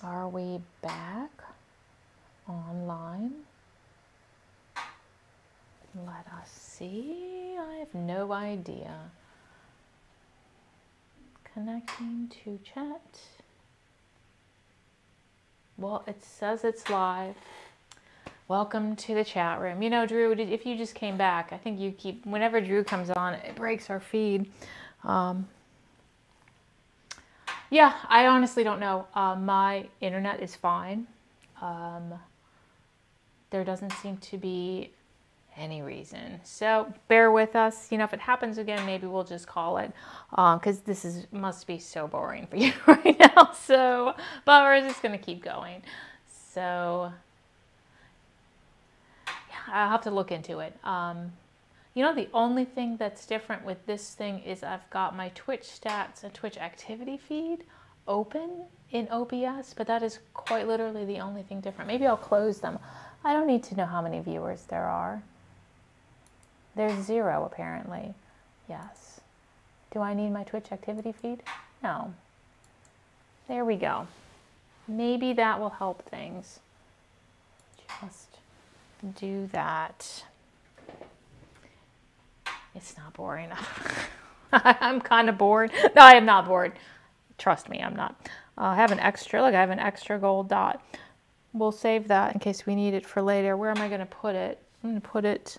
Are we back online? Let us see. I have no idea. Connecting to chat. Well, it says it's live. Welcome to the chat room. You know, Drew, if you just came back, I think you keep, whenever Drew comes on, it breaks our feed. Yeah, I honestly don't know. My internet is fine. There doesn't seem to be any reason. So bear with us. You know, if it happens again, maybe we'll just call it, because this must be so boring for you right now. So, but we're just going to keep going. So yeah, I'll have to look into it. You know, the only thing that's different with this thing is I've got my Twitch stats and Twitch activity feed open in OBS, but that is quite literally the only thing different. Maybe I'll close them. I don't need to know how many viewers there are. There's 0 apparently. Yes. Do I need my Twitch activity feed? No. There we go. Maybe that will help things. Just do that. It's not boring enough. I'm kind of bored. No, I am not bored. Trust me, I'm not. I have an extra, look, I have an extra gold dot. We'll save that in case we need it for later. Where am I going to put it? I'm going to put it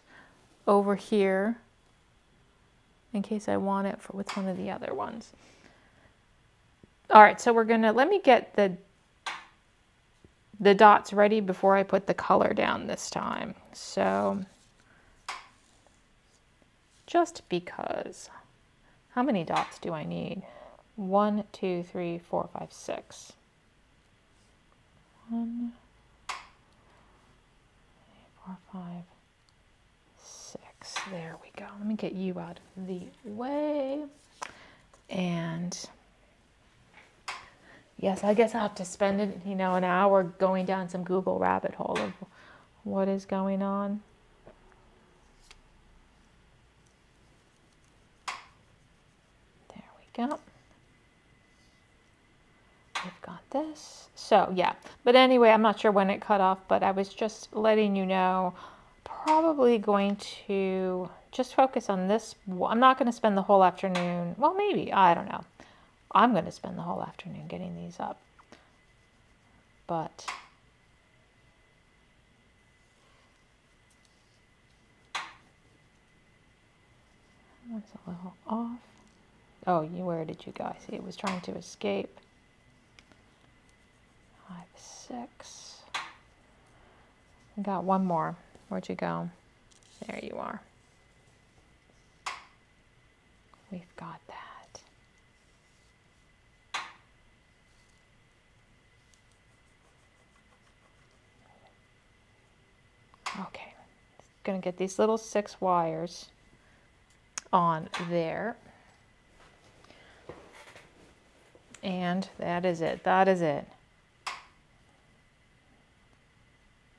over here in case I want it with one of the other ones. All right, so we're going to, let me get the dots ready before I put the color down this time. So just because. How many dots do I need? 1, 2, 3, 4, 5, 6. 1, 2, 3, 4, 5, 6. There we go. Let me get you out of the way. And yes, I guess I'll have to spend it, you know, an hour going down some Google rabbit hole of what is going on. There we go. We've got this. So yeah, but anyway, I'm not sure when it cut off, but I was just letting you know, probably going to just focus on this. I'm not going to spend the whole afternoon. Well, maybe, I don't know. I'm going to spend the whole afternoon getting these up. But one's a little off. Oh, where did you guys see? It was trying to escape. 5, 6. I got one more. Where'd you go? There you are. We've got that. Okay. Gonna get these little 6 wires on there. And that is it. That is it.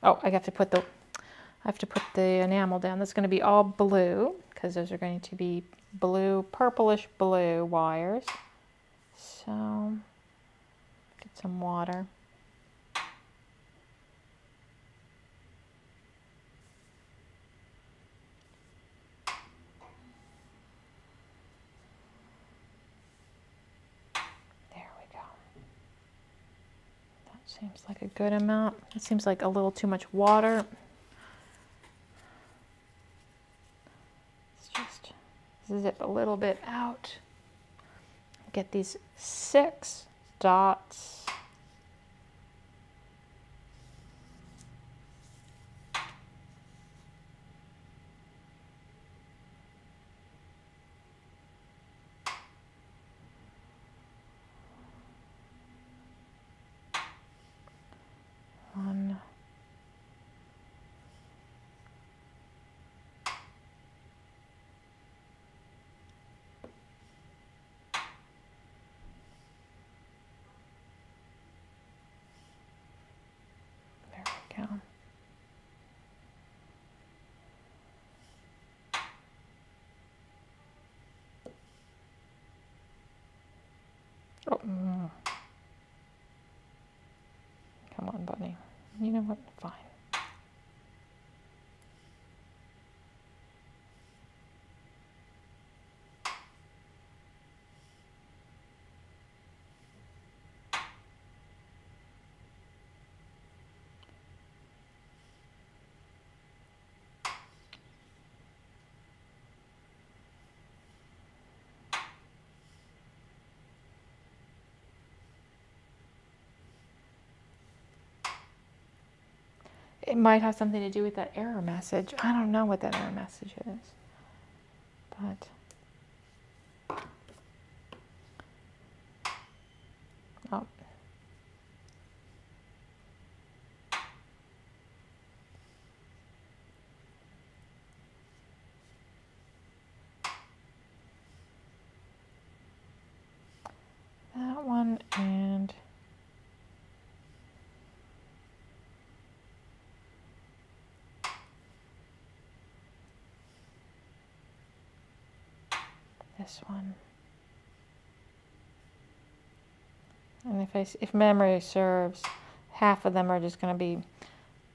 Oh, I have to put the enamel down. That's going to be all blue because those are going to be blue, purplish blue wires. So get some water. There we go. That seems like a good amount. It seems like a little too much water. Zip a little bit out. Get these 6 dots. One. buddy. You know what? Fine. It might have something to do with that error message. I don't know what that error message is. But oh. That one and this one. And if memory serves, half of them are just going to be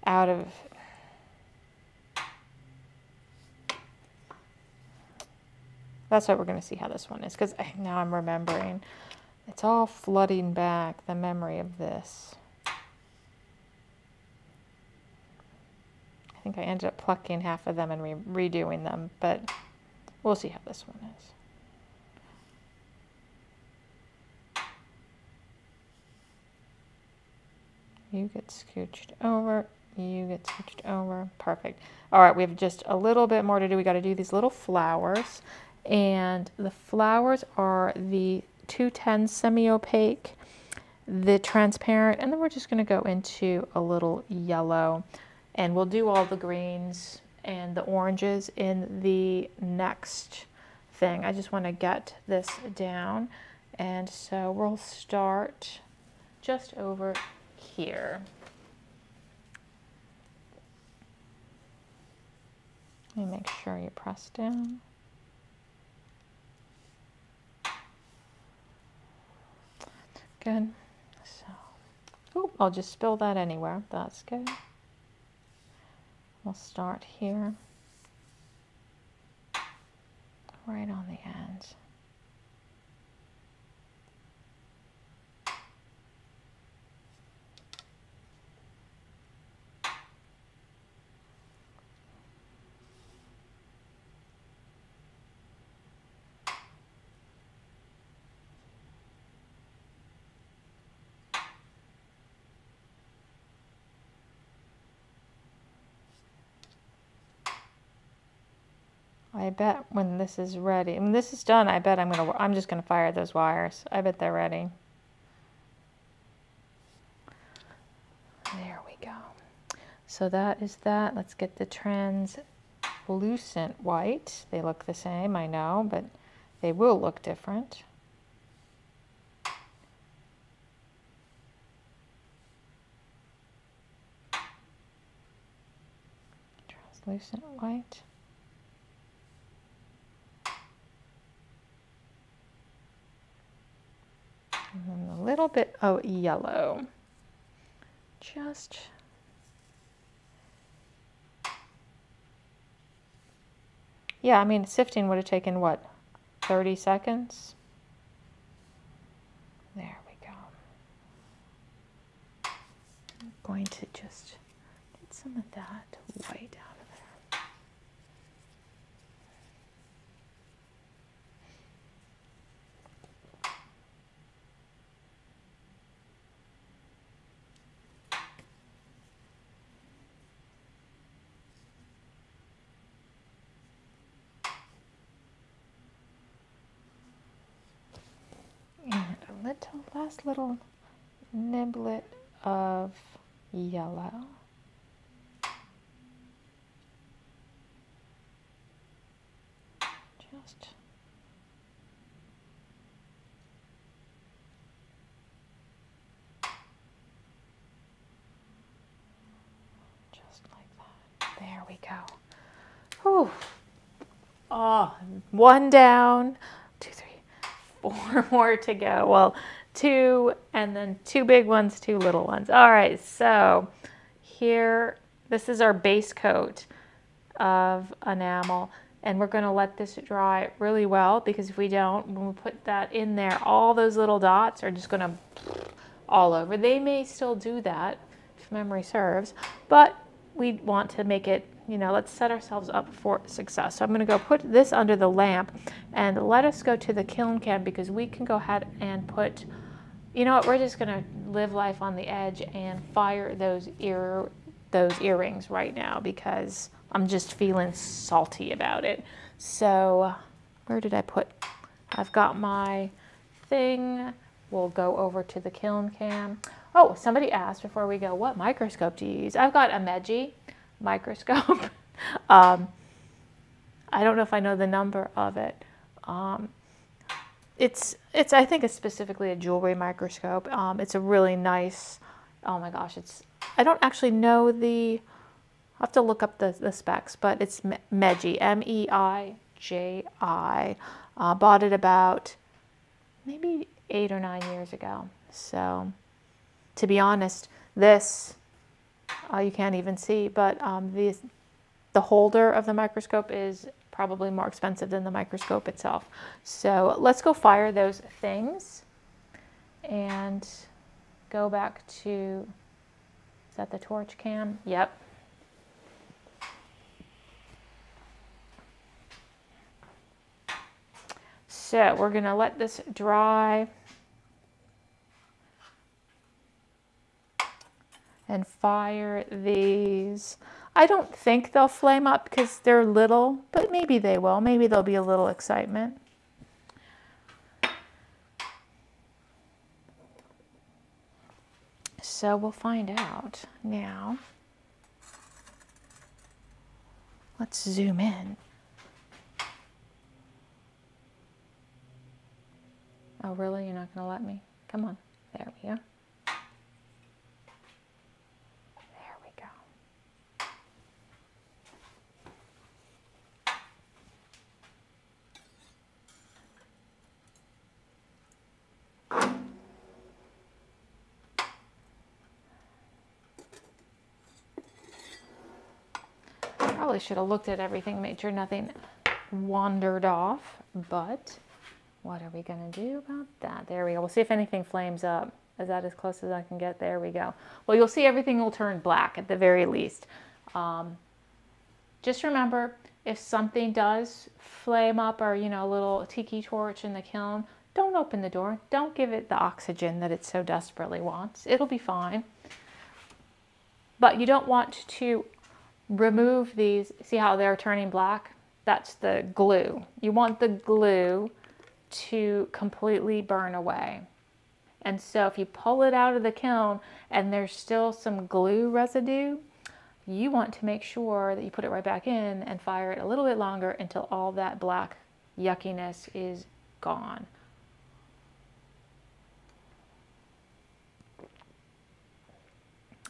out of. That's why we're going to see how this one is, because now I'm remembering. It's all flooding back the memory of this. I think I ended up plucking half of them and redoing them, but we'll see how this one is. You get scooched over, you get scooched over, perfect. All right, we have just a little bit more to do. We got to do these little flowers, and the flowers are the 210 semi-opaque, the transparent, and then we're just going to go into a little yellow, and we'll do all the greens and the oranges in the next thing. I just want to get this down, and so we'll start just over here. Let me make sure you press down. Good. So, I'll just spill that anywhere. That's good. We'll start here, right on the end. I bet when this is ready, when this is done, I bet I'm just gonna fire those wires. I bet they're ready. There we go. So that is that. Let's get the translucent white. They look the same, I know, but they will look different. Translucent white. And then a little bit of yellow. Just yeah, I mean, sifting would have taken what, 30 seconds? There we go. I'm going to just get some of that white out of there. And a last little niblet of yellow. Just like that. There we go. Whew. Oh, one down, 2, 3, 4 more to go. Well, two, and then two big ones, two little ones. All right, so here, this is our base coat of enamel, and we're going to let this dry really well, because if we don't, when we put that in there, all those little dots are just going to all over. They may still do that if memory serves, but we want to make it, you know, let's set ourselves up for success. So I'm going to go put this under the lamp and let us go to the kiln cam, because we can go ahead and put, you know what, we're just going to live life on the edge and fire those earrings right now, because I'm just feeling salty about it. So where did I put, I've got my thing. We'll go over to the kiln cam. Oh, somebody asked before we go, what microscope do you use? I've got a Meiji microscope. I don't know if I know the number of it. It's I think it's specifically a jewelry microscope. It's a really nice, oh my gosh, I don't actually know I'll have to look up the specs, but it's Meiji, M-E-I-J-I. Bought it about maybe 8 or 9 years ago. So to be honest, this, you can't even see, but the holder of the microscope is probably more expensive than the microscope itself. So let's go fire those things and go back to, is that the torch cam? Yep. So we're going to let this dry and fire these. I don't think they'll flame up because they're little, but maybe they will. Maybe there'll be a little excitement. So we'll find out now. Let's zoom in. Oh, really? You're not going to let me? Come on. There we go. There we go. Probably should have looked at everything, made sure nothing wandered off, but what are we going to do about that? There we go. We'll see if anything flames up. Is that as close as I can get? There we go. Well, you'll see everything will turn black at the very least. Just remember, if something does flame up, or, you know, a little tiki torch in the kiln, don't open the door. Don't give it the oxygen that it so desperately wants. It'll be fine. But you don't want to remove these. See how they're turning black? That's the glue. You want the glue to completely burn away. And so if you pull it out of the kiln and there's still some glue residue, you want to make sure that you put it right back in and fire it a little bit longer until all that black yuckiness is gone.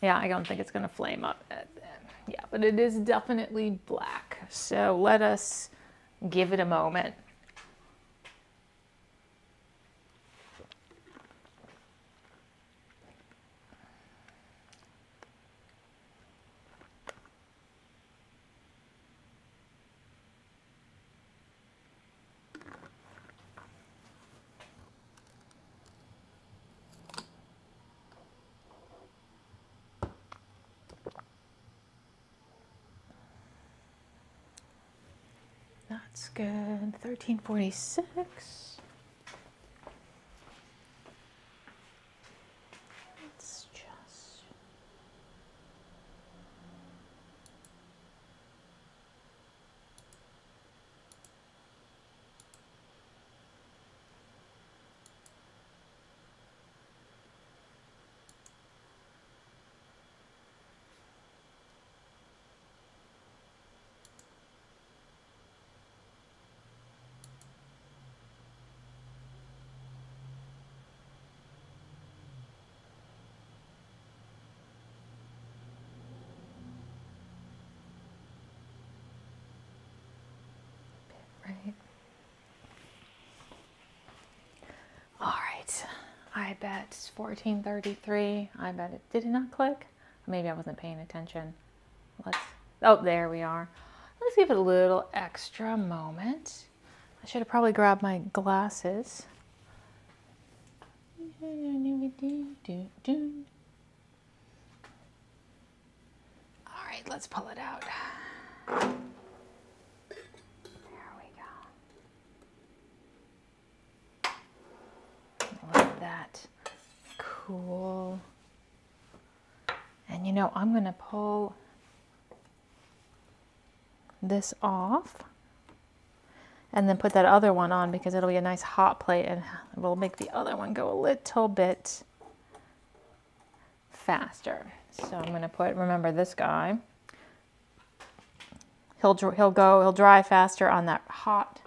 Yeah, I don't think it's going to flame up. Yeah, but it is definitely black. So let us give it a moment. That's good. 1346. Let's just... I bet it's 14:33. I bet it, did it not click? Maybe I wasn't paying attention. Oh, there we are. Let's give it a little extra moment. I should have probably grabbed my glasses. All right, let's pull it out. There we go. Let that cool. And you know, I'm gonna pull this off and then put that other one on because it'll be a nice hot plate and we'll make the other one go a little bit faster. So I'm going to put, remember this guy, he'll dry faster on that hot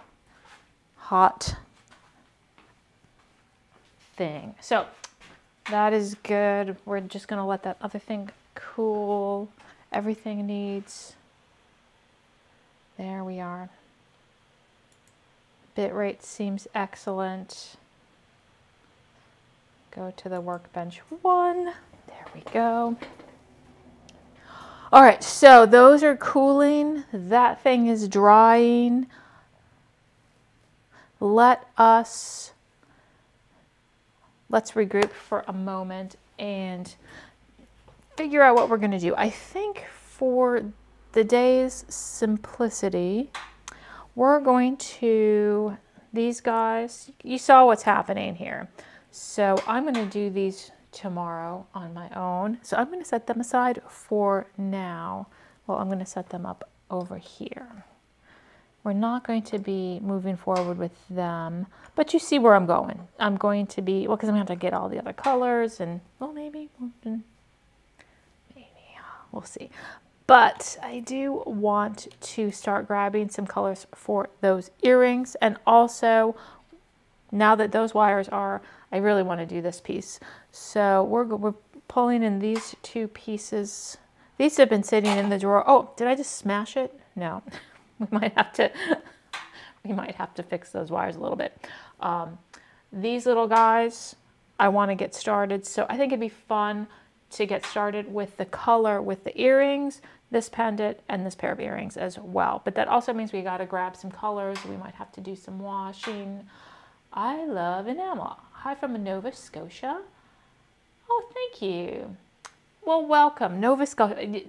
thing. So that is good. We're just going to let that other thing cool. Everything needs, there we are. Bit rate seems excellent. Go to the workbench 1. There we go. All right, so those are cooling. That thing is drying. Let's regroup for a moment and figure out what we're going to do. I think for the day's simplicity, we're going to, these guys, you saw what's happening here. So I'm going to do these tomorrow on my own. So I'm going to set them aside for now. Well, I'm going to set them up over here. We're not going to be moving forward with them, but you see where I'm going. I'm going to be, well, because I'm going to have to get all the other colors and, well, maybe we'll see. But I do want to start grabbing some colors for those earrings. And also, now that those wires are, I really want to do this piece. So we're pulling in these 2 pieces. These have been sitting in the drawer. Oh, did I just smash it? No. we might have to fix those wires a little bit. These little guys, I want to get started. So I think it'd be fun to get started with the color with the earrings, this pendant, and this pair of earrings as well. But that also means we got to grab some colors. We might have to do some washing. I love Enamel. Hi from Nova Scotia. Oh, thank you. Well, welcome. Nova Scotia.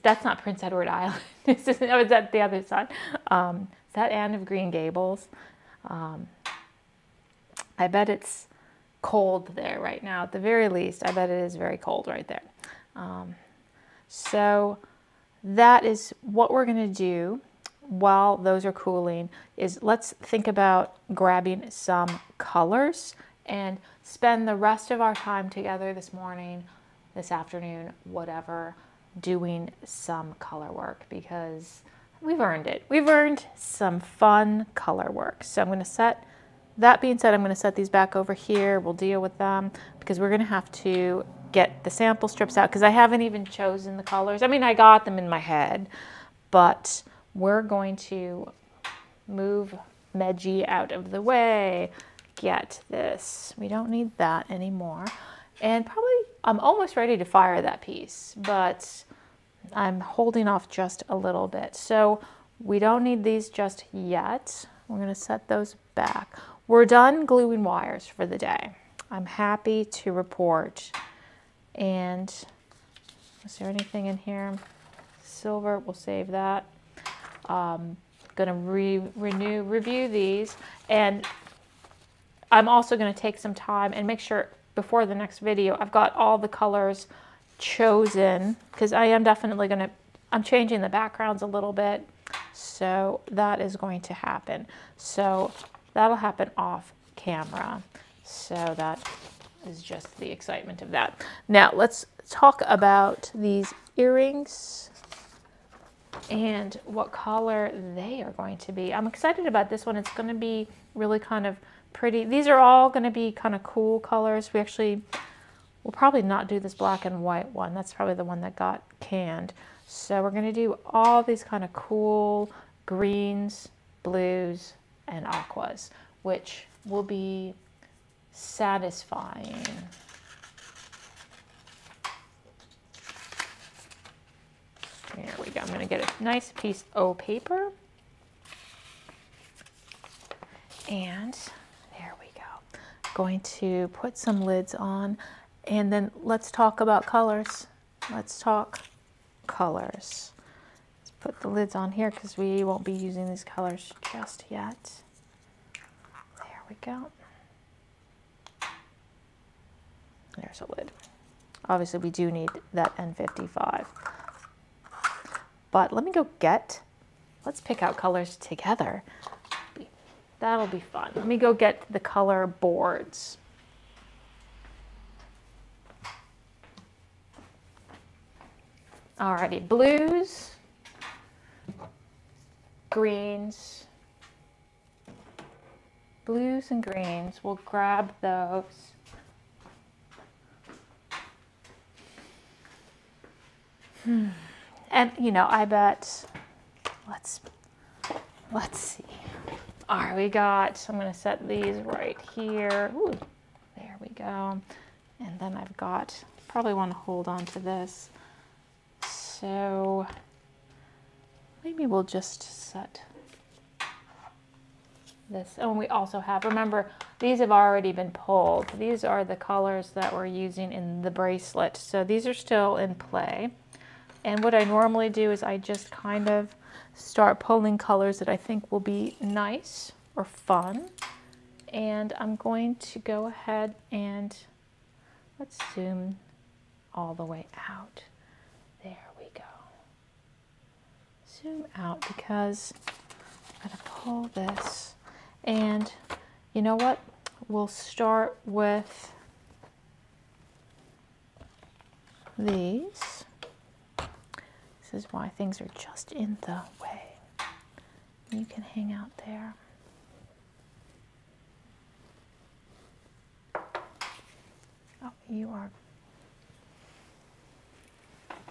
That's not Prince Edward Island. It's just, no, it's at the other side. Is that Anne of Green Gables? I bet it's cold there right now. At the very least, I bet it is very cold right there. So that is what we're going to do while those are cooling, is let's think about grabbing some colors and spend the rest of our time together this morning, this afternoon, whatever, doing some color work because we've earned it. We've earned some fun color work. So I'm going to set, that being said, I'm going to set these back over here. We'll deal with them because we're going to have to get the sample strips out because I haven't even chosen the colors. I mean, I got them in my head, but we're going to move Meggie out of the way. Get this. We don't need that anymore. And probably, I'm almost ready to fire that piece, but I'm holding off just a little bit. So we don't need these just yet. We're going to set those back. We're done gluing wires for the day. I'm happy to report. And is there anything in here? Silver, we'll save that. Going to review these, and I'm also going to take some time and make sure before the next video I've got all the colors chosen, because I am definitely going to, I'm changing the backgrounds a little bit, so that is going to happen. So that'll happen off camera. So that is just the excitement of that. Now let's talk about these earrings and what color they are going to be. I'm excited about this one. It's going to be really kind of pretty. These are all going to be kind of cool colors. We'll probably not do this black and white one. That's probably the one that got canned. So we're going to do all these kind of cool greens, blues, and aquas, which will be satisfying. There we go. I'm going to get a nice piece of paper. And there we go. Going to put some lids on, and then let's talk about colors. Let's talk colors. Let's put the lids on here because we won't be using these colors just yet. There we go. There's a lid. Obviously we do need that N55. But let me go let's pick out colors together. That'll be fun. Let me go get the color boards. Alrighty, blues, greens, blues and greens. We'll grab those. And you know, I bet, let's see. All right, I'm gonna set these right here. Ooh, there we go. And then I've got, probably want to hold on to this. So maybe we'll just set this. Oh, and we also have, remember, these have already been pulled. These are the colors that we're using in the bracelet. So these are still in play. And what I normally do is I just kind of start pulling colors that I think will be nice or fun. And I'm going to go ahead and let's zoom all the way out. There we go. Zoom out because I'm going to pull this. And you know what? We'll start with these. This is why things are just in the way. You can hang out there. Oh, you are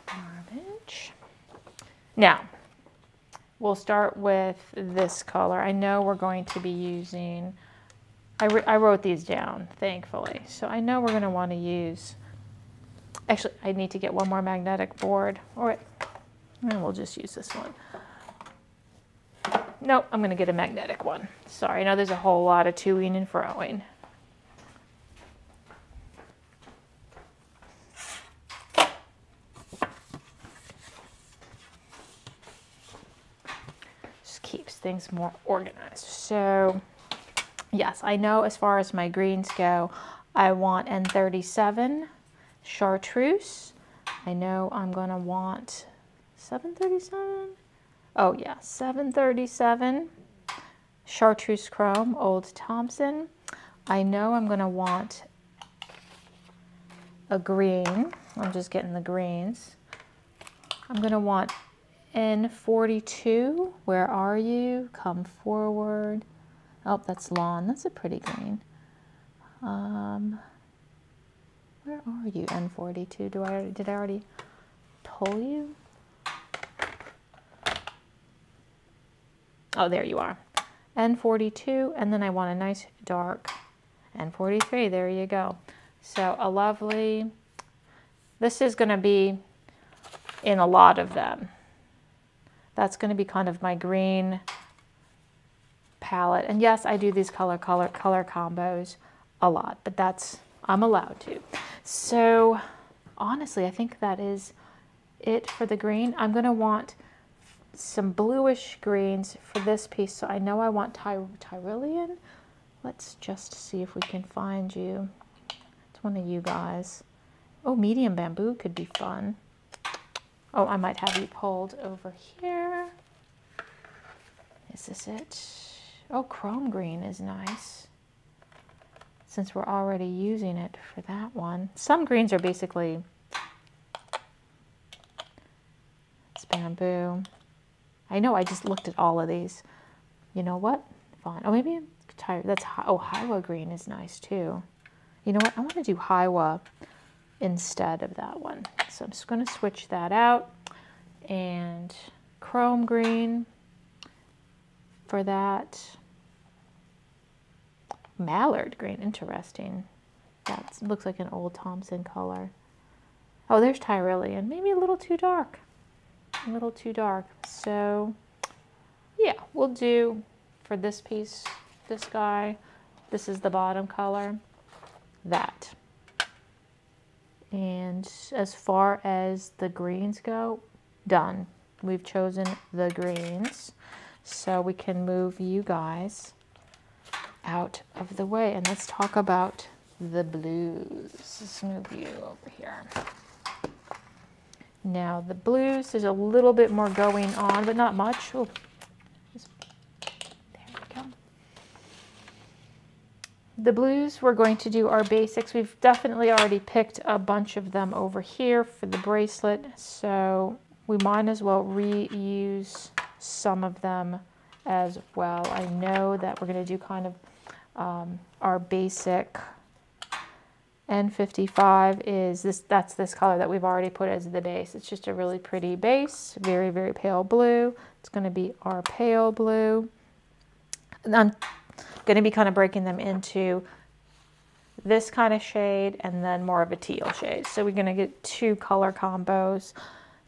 garbage. Now, we'll start with this color. I know we're going to be using, I wrote these down, thankfully. So I know we're going to want to use, actually, I need to get one more magnetic board. All right. And we'll just use this one. Nope, I'm going to get a magnetic one. Sorry, I know there's a whole lot of to-ing and fro-ing. Just keeps things more organized. So, yes, I know as far as my greens go, I want N37 chartreuse. I know I'm going to want 737? Oh yeah, 737 chartreuse chrome, Old Thompson. I know I'm gonna want a green. I'm just getting the greens. I'm gonna want N42. Where are you? Come forward. Oh, that's lawn. That's a pretty green. Where are you, N42? Did I already pull you? Oh, there you are. N42, and then I want a nice dark N43. There you go. So a lovely, this is going to be in a lot of them. That's going to be kind of my green palette. And yes, I do these color combos a lot, but that's, I'm allowed to. So honestly, I think that is it for the green. I'm going to want some bluish greens for this piece. So I know I want Tyrolean. Let's just see if we can find you. It's one of you guys. Oh, medium bamboo could be fun. Oh, I might have you pulled over here. Is this it? Oh, chrome green is nice, since we're already using it for that one. Some greens are basically, it's bamboo. I know, I just looked at all of these. You know what? Fine. Oh, maybe I'm tired. That's, oh, Hiwa green is nice too. You know what? I want to do Hiwa instead of that one. So I'm just going to switch that out. And chrome green for that. mallard green, interesting. That looks like an old Thompson color. Oh, there's Tyrolean, maybe a little too dark. A little too dark. So yeah, we'll do for this piece, this guy, this is the bottom color, that. And as far as the greens go, done. We've chosen the greens. So we can move you guys out of the way and let's talk about the blues. Let's move you over here. Now the blues, there's a little bit more going on, but not much. Oh, there we go. The blues, we're going to do our basics. We've definitely already picked a bunch of them over here for the bracelet, so we might as well reuse some of them as well. I know that we're going to do kind of our basic N55 is this, that's this color that we've already put as the base. It's just a really pretty base, very, very pale blue. It's going to be our pale blue. And I'm going to be kind of breaking them into this kind of shade and then more of a teal shade. So we're going to get two color combos.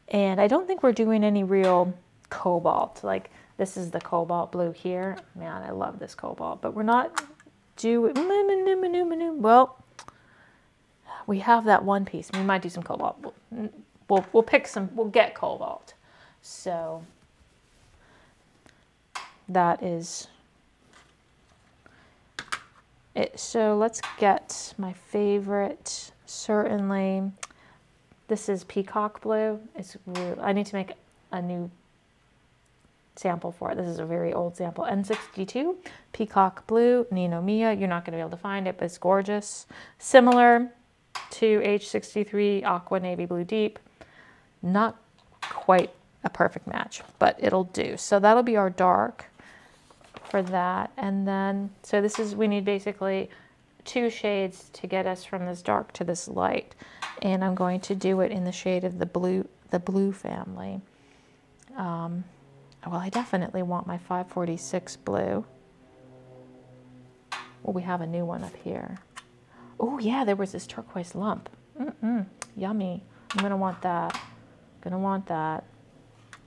And I don't think we're doing any real cobalt. Like this is the cobalt blue here. Man, I love this cobalt, but we're not doing, well, we have that one piece. We might do some cobalt. We'll pick some, we'll get cobalt. So that is it. So let's get my favorite, certainly. This is peacock blue. It's really, I need to make a new sample for it. This is a very old sample. N62, peacock blue, Nino Mia. You're not going to be able to find it, but it's gorgeous. Similar to H63, aqua navy blue deep. Not quite a perfect match, but it'll do. So that'll be our dark for that. And then, so this is, we need basically two shades to get us from this dark to this light. And I'm going to do it in the shade of the blue family. Well, I definitely want my 546 blue. Well, we have a new one up here. Oh yeah, there was this turquoise lump. Yummy. I'm gonna want that. Gonna want that.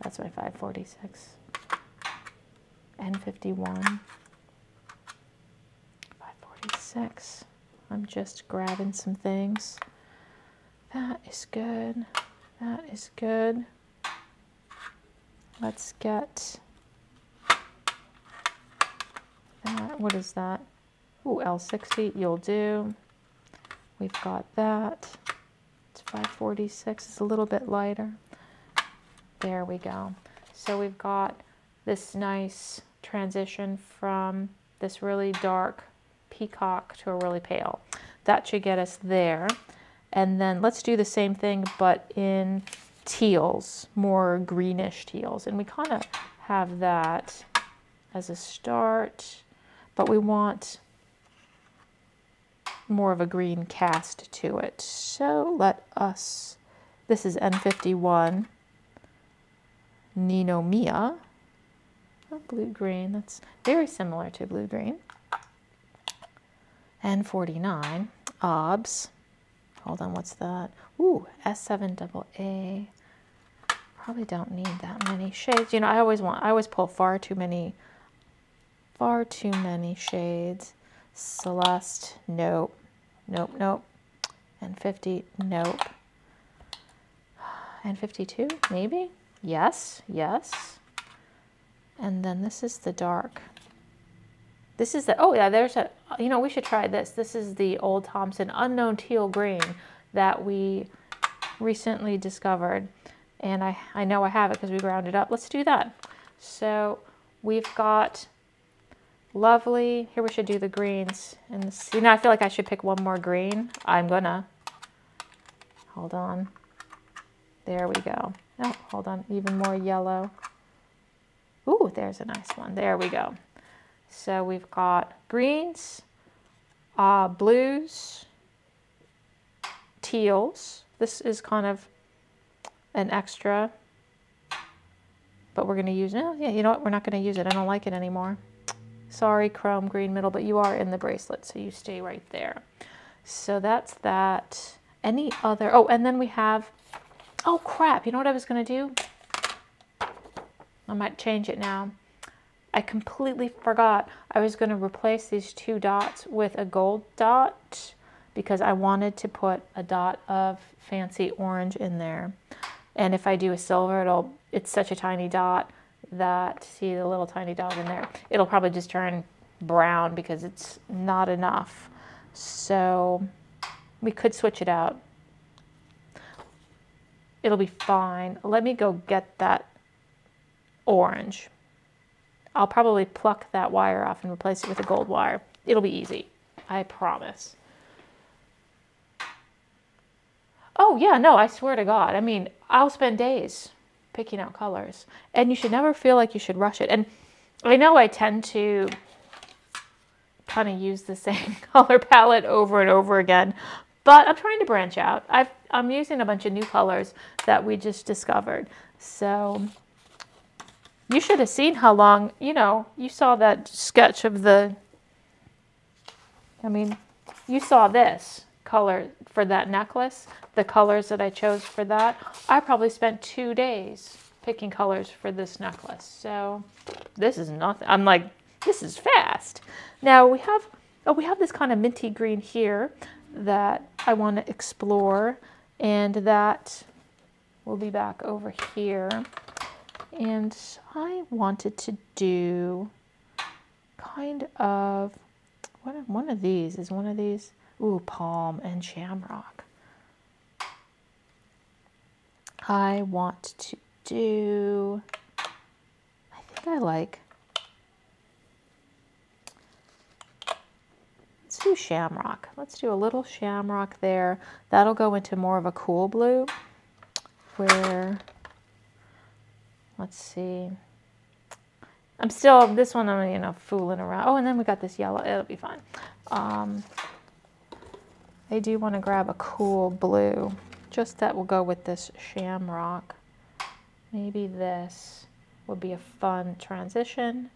That's my 546. N51. 546. I'm just grabbing some things. That is good. That is good. Let's get that. What is that? Ooh, L60. You'll do. We've got that. It's 546. It's a little bit lighter. There we go. So we've got this nice transition from this really dark peacock to a really pale. That should get us there. And then let's do the same thing, but in teals, more greenish teals. And we kind of have that as a start, but we want more of a green cast to it. So let us, this is N51, Nino Mia, blue-green, that's very similar to blue-green. N49, OBS, hold on, what's that? Ooh, S7AA. Probably don't need that many shades. You know, I always pull far too many shades. Celeste, nope, nope, nope. And 50, nope. And 52, maybe? Yes, yes. And then this is the dark. This is the, oh yeah, there's a, you know, we should try this. This is the old Thompson Unknown Teal Green that we recently discovered. And I know I have it because we ground it up. Let's do that. So we've got lovely, here we should do the greens. And this, you know, I feel like I should pick one more green. I'm gonna, hold on. There we go. Oh, hold on, even more yellow. Ooh, there's a nice one. There we go. So we've got greens, blues, teals. This is kind of an extra, but we're going to use it. Oh, yeah, you know what? We're not going to use it. I don't like it anymore. Sorry, chrome green middle, but you are in the bracelet, so you stay right there. So that's that. Any other, oh, and then we have, oh crap, you know what I was gonna do? I might change it now. I completely forgot. I was gonna replace these 2 dots with a gold dot because I wanted to put a dot of fancy orange in there. And if I do a silver, it's such a tiny dot that, see the little tiny dot in there, it'll probably just turn brown because it's not enough. So we could switch it out. It'll be fine. Let me go get that orange. I'll probably pluck that wire off and replace it with a gold wire. It'll be easy, I promise. Oh yeah, no, I swear to God. I mean, I'll spend days picking out colors, and you should never feel like you should rush it. And I know I tend to kind of use the same color palette over and over again, but I'm trying to branch out. I'm using a bunch of new colors that we just discovered. So you should have seen how long, you know, you saw that sketch of the, I mean, you saw this color for that necklace, the colors that I chose for that. I probably spent 2 days picking colors for this necklace. So this is nothing. I'm like, this is fast. Now we have this kind of minty green here that I want to explore, and that will be back over here. And I wanted to do kind of, one of these, is one of these, ooh, palm and shamrock. I want to do, I think I like, let's do shamrock. Let's do a little shamrock there. That'll go into more of a cool blue, where, let's see. I'm still, this one I'm, you know, fooling around. Oh, and then we got this yellow. It'll be fine. I do want to grab a cool blue. Just that will go with this shamrock. Maybe this would be a fun transition.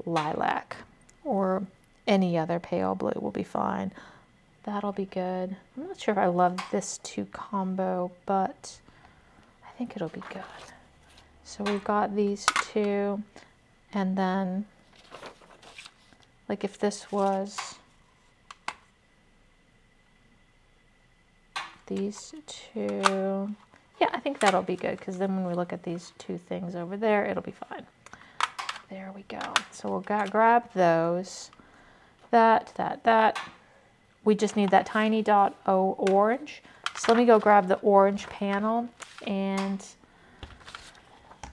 Lilac or any other pale blue will be fine. That'll be good. I'm not sure if I love this 2 combo, but I think it'll be good. So we've got these 2, and then like if this was these 2, yeah, I think that'll be good, because then when we look at these 2 things over there, it'll be fine. There we go. So we'll grab those. That. We just need that tiny dot of orange. So let me go grab the orange panel, and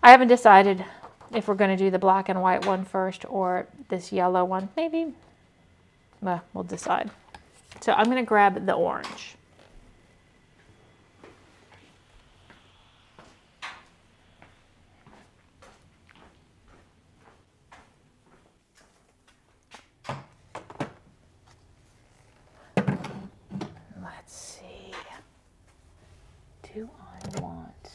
I haven't decided if we're going to do the black and white one first or this yellow one. Maybe, well, we'll decide. So I'm going to grab the orange. Let's see. Do I want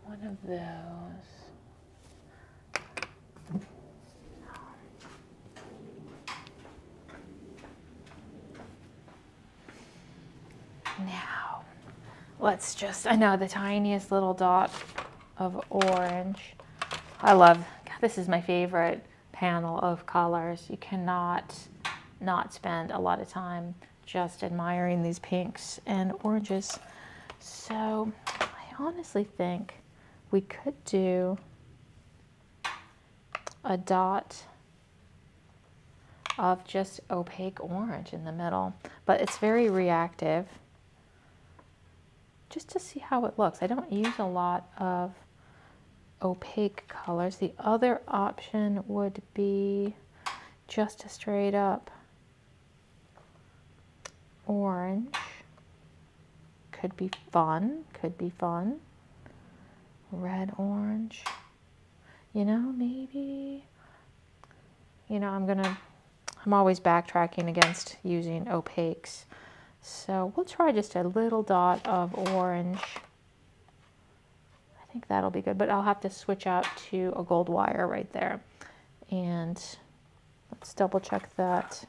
one of those? Now, let's just, I know, the tiniest little dot of orange. I love, God, this is my favorite panel of colors. You cannot not spend a lot of time just admiring these pinks and oranges. So I honestly think we could do a dot of just opaque orange in the middle, but it's very reactive, just to see how it looks. I don't use a lot of opaque colors. The other option would be just a straight up orange. Could be fun, Red, orange, you know, maybe, you know, I'm always backtracking against using opaques. So we'll try just a little dot of orange I think that'll be good, but I'll have to switch out to a gold wire right there. And let's double check that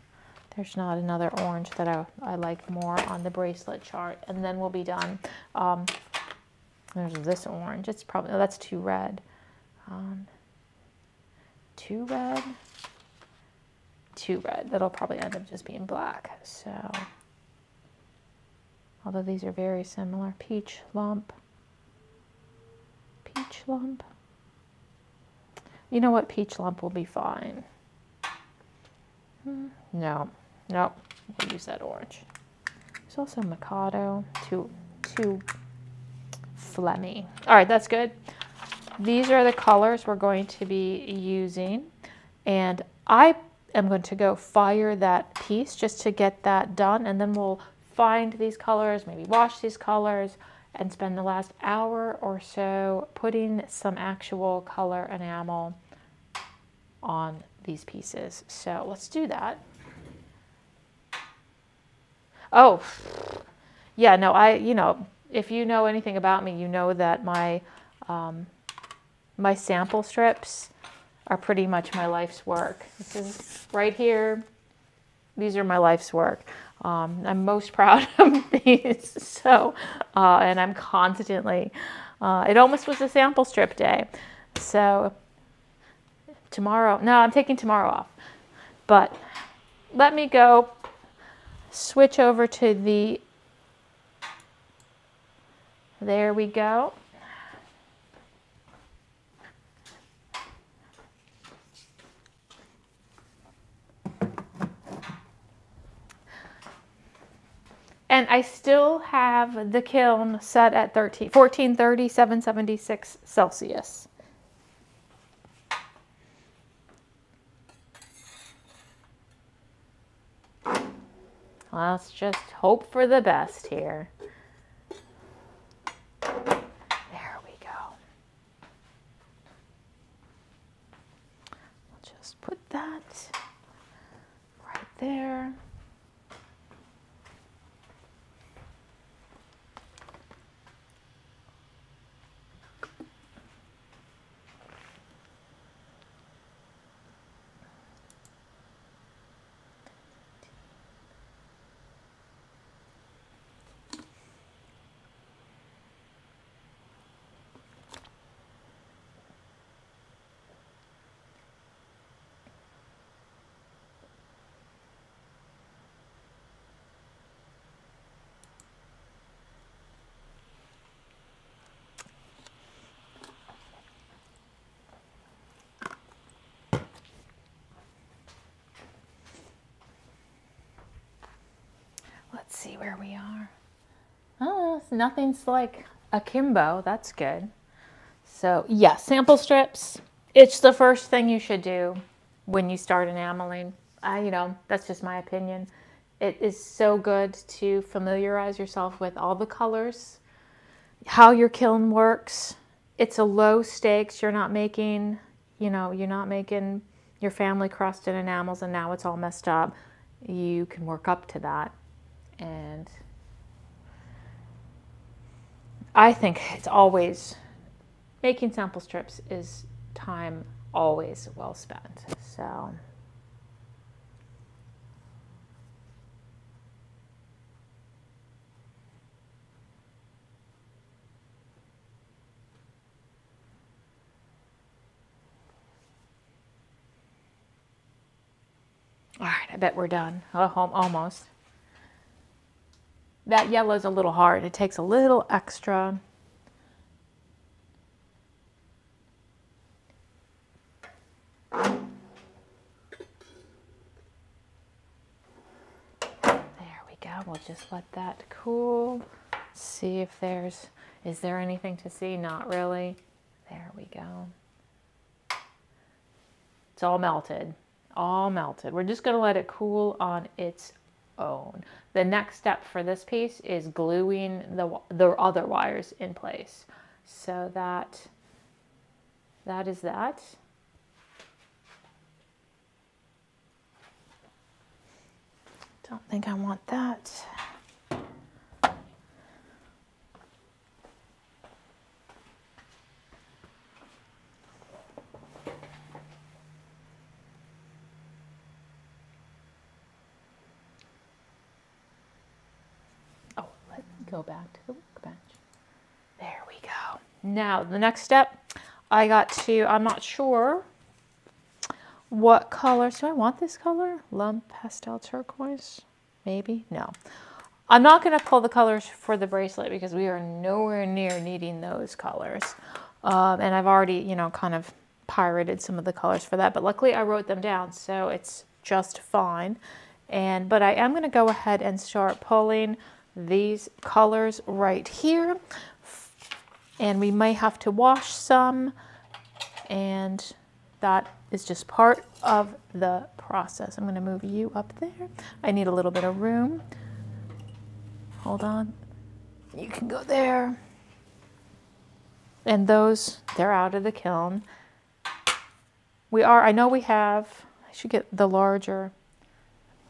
there's not another orange that I like more on the bracelet chart, and then we'll be done. There's this orange. It's probably, oh, that's too red. Too red. Too red. That'll probably end up just being black. So, although these are very similar. Peach lump. Peach lump. You know what? Peach lump will be fine. No. Nope. We'll use that orange. There's also Mikado. Too phlegmy. All right, that's good. These are the colors we're going to be using. And I am going to go fire that piece just to get that done. And then we'll find these colors, maybe wash these colors, and spend the last hour or so putting some actual color enamel on these pieces. So let's do that. Oh, yeah, no, if you know anything about me, you know that my my sample strips are pretty much my life's work. This is right here. These are my life's work. I'm most proud of these. So, and I'm constantly, it almost was a sample strip day. So tomorrow, no, I'm taking tomorrow off. But let me go switch over to the, there we go. And I still have the kiln set at 1430, 776 Celsius. Let's just hope for the best here. There we go. I'll just put that right there. Let's see where we are. Oh, nothing's like akimbo. That's good. So yeah, sample strips. It's the first thing you should do when you start enameling. That's just my opinion. It is so good to familiarize yourself with all the colors, how your kiln works. It's a low stakes. You're not making, you're not making your family crusted enamels and now it's all messed up. You can work up to that. And I think it's always, making sample strips is time always well spent. So, all right, I bet we're done. Almost. That yellow is a little hard. It takes a little extra. There we go. We'll just let that cool. See if is there anything to see? Not really. There we go. It's all melted. All melted. We're just going to let it cool on its own. The next step for this piece is gluing the other wires in place. So that is that. Don't think I want that. go back to the workbench. There we go. Now, the next step, I'm not sure what colors. Do I want this color? Lump pastel turquoise? Maybe? No. I'm not going to pull the colors for the bracelet because we are nowhere near needing those colors. And I've already, you know, kind of pirated some of the colors for that. But luckily I wrote them down, so it's just fine. But I am going to go ahead and start pulling these colors right here. And we may have to wash some. And that is just part of the process. I'm going to move you up there. I need a little bit of room. Hold on. You can go there. And those, they're out of the kiln. I know we have, I should get the larger.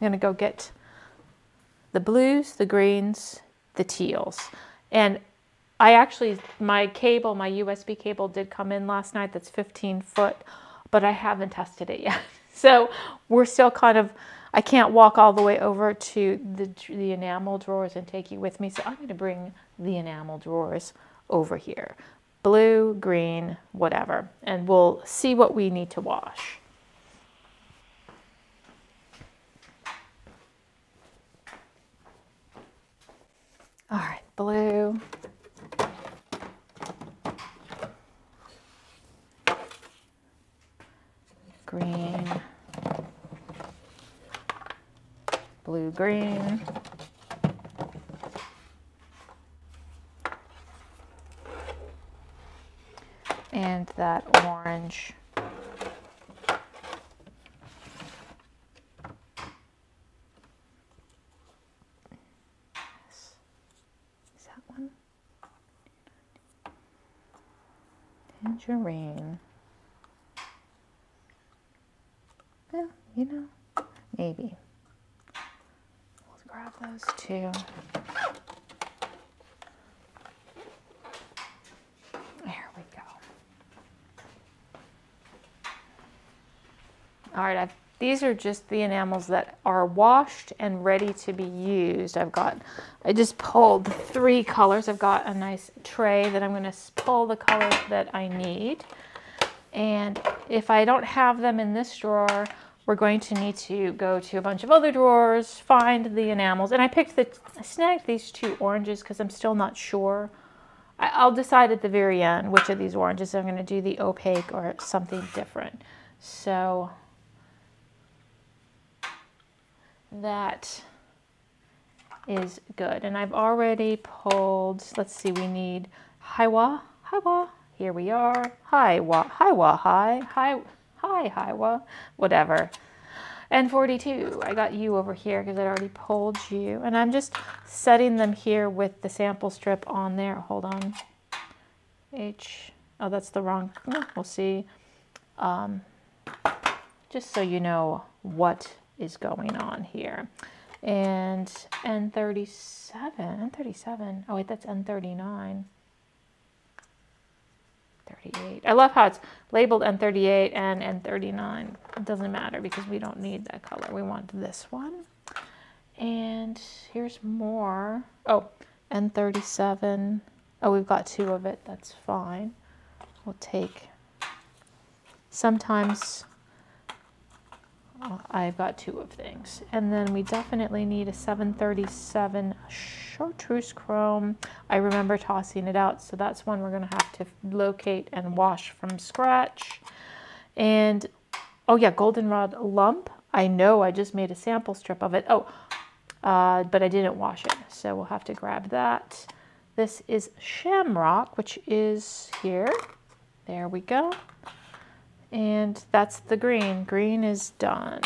I'm going to go get the blues, the greens, the teals. And I actually, my USB cable did come in last night. That's 15 foot, but I haven't tested it yet. So we're still kind of, I can't walk all the way over to the enamel drawers and take you with me. So I'm going to bring the enamel drawers over here. Blue, green, whatever. And we'll see what we need to wash. All right, blue. Green. Blue, green. And that orange. Is that one? Tangerine. Yeah, you know, maybe. We'll grab those two. There we go. All right, these are just the enamels that are washed and ready to be used. I just pulled 3 colors. I've got a nice tray that I'm going to pull the colors that I need. And if I don't have them in this drawer, we're going to need to go to a bunch of other drawers, find the enamels. And I snagged these 2 oranges because I'm still not sure. I'll decide at the very end which of these oranges I'm going to do the opaque or something different. So that is good. And I've already pulled, let's see, we need Hiwa. Here we are. Hiwa, whatever. And 42. I got you over here because I'd already pulled you. And I'm just setting them here with the sample strip on there. Hold on. Oh, that's the wrong. We'll see. Just so you know what is going on here. And N37. Oh, wait, that's N39. 38. I love how it's labeled N38 and N39. It doesn't matter because we don't need that color. We want this one. And here's more. Oh, N37. Oh, we've got 2 of it. That's fine. We'll take, sometimes I've got 2 of things. And then we definitely need a 737 chartreuse chrome. I remember tossing it out, so that's one we're going to have to locate and wash from scratch. And, oh yeah, goldenrod lump. I know I just made a sample strip of it. Oh, but I didn't wash it, so we'll have to grab that. This is shamrock, which is here. There we go. And that's the green. Green is done.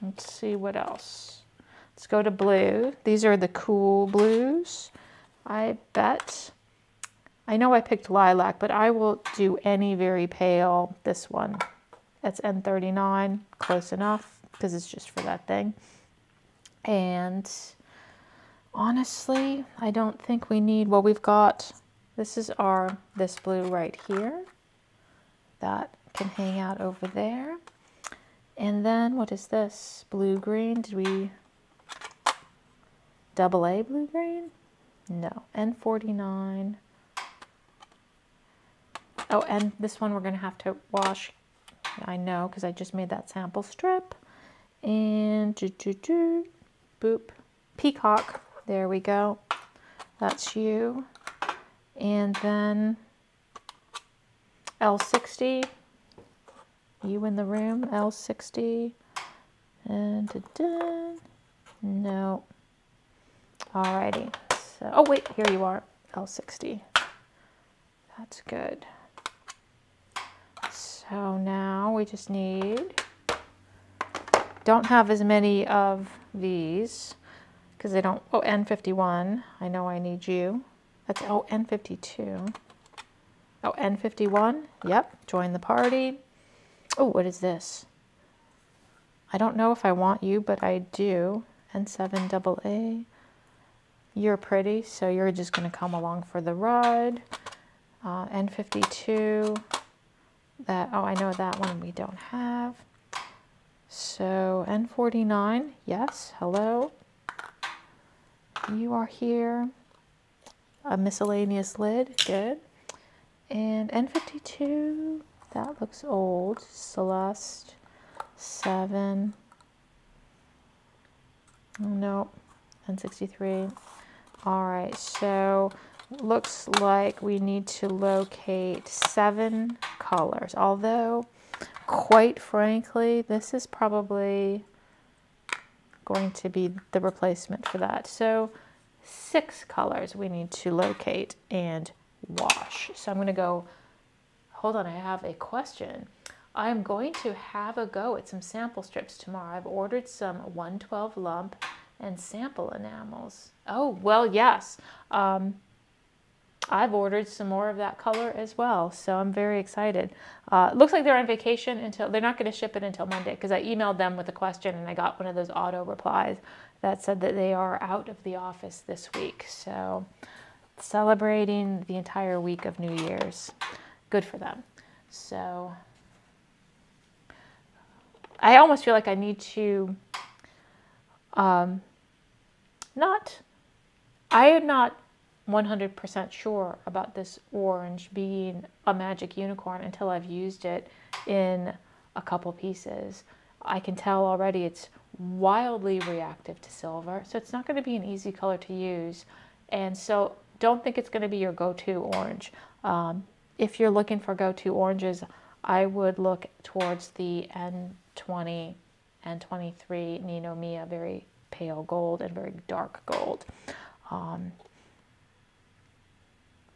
Let's see what else. Let's go to blue. These are the cool blues. I bet. I know I picked lilac, but I will do any very pale. This one. That's N39. Close enough because it's just for that thing. And honestly, I don't think we need, well, we've got, this blue right here. That can hang out over there. And then what is this? Blue green. Did we AA blue green? No. N49. Oh, and this one we're going to have to wash. I know, because I just made that sample strip. And boop. Peacock. There we go. That's you. And then L60. You in the room. L60. And no. Alrighty. So, oh wait, here you are. L60. That's good. So now we just need, don't have as many of these because they don't, oh, N51, I know I need you. That's, oh, N52. Oh, N51, yep, join the party. Oh, what is this? I don't know if I want you, but I do. N7AA. You're pretty, so you're just gonna come along for the ride. N52. That, oh, I know that one we don't have. So N49, yes, hello. You are here. A miscellaneous lid, good. And N52, that looks old. Celeste, 7. Oh, no, N63. All right, so looks like we need to locate 7 colors, although quite frankly this is probably going to be the replacement for that. So 6 colors we need to locate and wash. So I'm going to go, hold on, I have a question. I'm going to have a go at some sample strips tomorrow. I've ordered some 112 lump and sample enamels. Oh, well, yes. I've ordered some more of that color as well, so I'm very excited. Looks like they're on vacation until, they're not going to ship it until Monday, because I emailed them with a question and I got one of those auto replies that said that they are out of the office this week. So celebrating the entire week of New Year's. Good for them. So I almost feel like I need to I am not 100% sure about this orange being a magic unicorn until I've used it in a couple pieces. I can tell already it's wildly reactive to silver, so it's not going to be an easy color to use. And so don't think it's going to be your go-to orange. If you're looking for go-to oranges, I would look towards the N20, N23 Nino Mia, very pale gold and very dark gold.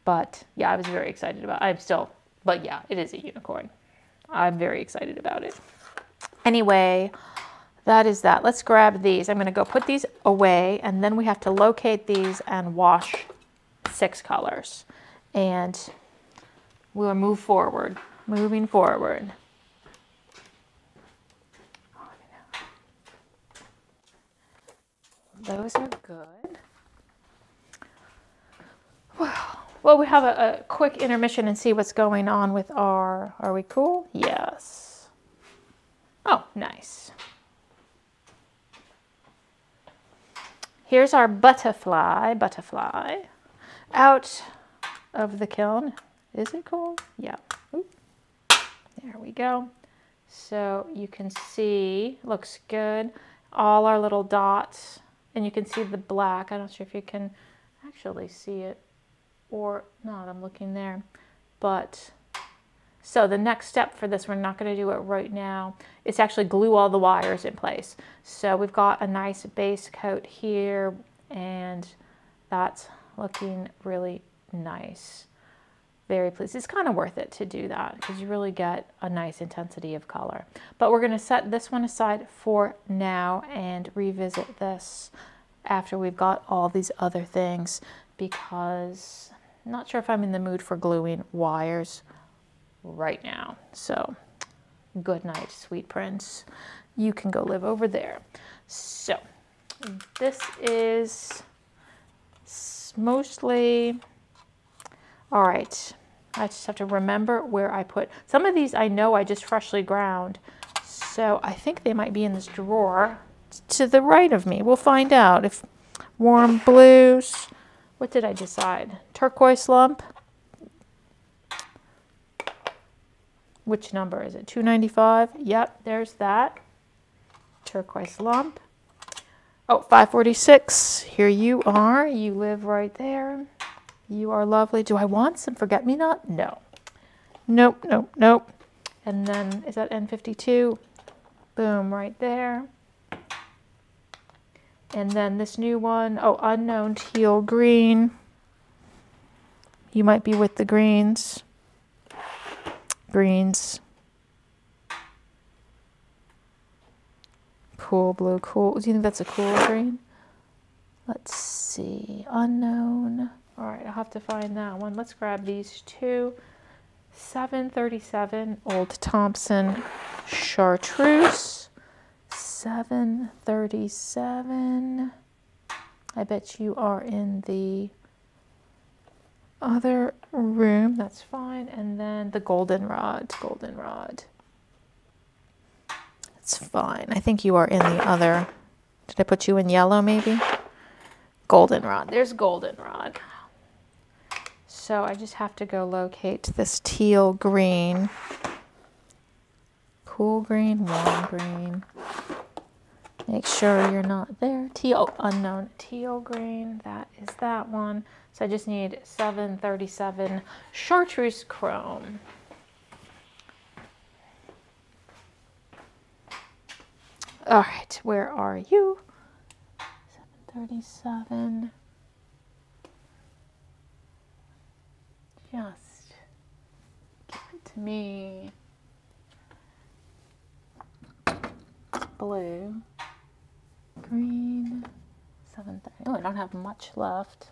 But yeah, I was very excited about it. But yeah, it is a unicorn. I'm very excited about it. Anyway, that is that. Let's grab these. I'm going to go put these away, and then we have to locate these and wash 6 colors. And we'll move forward, moving forward. Those are good. Well, we have a quick intermission and see what's going on with our, are we cool? Yes. Oh, nice. Here's our butterfly out of the kiln. Is it cool? Yeah. Oop. There we go. So you can see, looks good. All our little dots, and you can see the black. I'm not sure if you can actually see it or not. I'm looking there. But so the next step for this, we're not going to do it right now. It's actually glue all the wires in place. So we've got a nice base coat here, and that's looking really nice. Very pleased. It's kind of worth it to do that because you really get a nice intensity of color. But we're going to set this one aside for now and revisit this after we've got all these other things, because I'm not sure if I'm in the mood for gluing wires right now. So good night, sweet prince. You can go live over there. So this is mostly, all right. I just have to remember where I put, some of these I know I just freshly ground, so I think they might be in this drawer to the right of me. We'll find out. If warm blues, What did I decide? Turquoise lump. Which number is it? 295? Yep, there's that. Turquoise lump. Oh, 546. Here you are. You live right there. You are lovely. Do I want some forget-me-not? No. Nope, nope, nope. And then, is that N52? Boom, right there. And then this new one, oh, unknown teal green. You might be with the greens. Greens. Cool blue, cool. Do you think that's a cool green? Let's see. Unknown. All right, I'll have to find that one. Let's grab these two. 737 Old Thompson Chartreuse. 737. I bet you are in the other room. That's fine. And then the goldenrod. Goldenrod. It's fine. I think you are in the other. Did I put you in yellow maybe? Goldenrod. There's goldenrod. So I just have to go locate this teal green. Cool green, warm green. Make sure you're not there. Teal, unknown teal green. That is that one. So I just need 737 Chartreuse Chrome. All right, where are you? 737. Just give it to me. Blue. Green. 730. Oh, I don't have much left.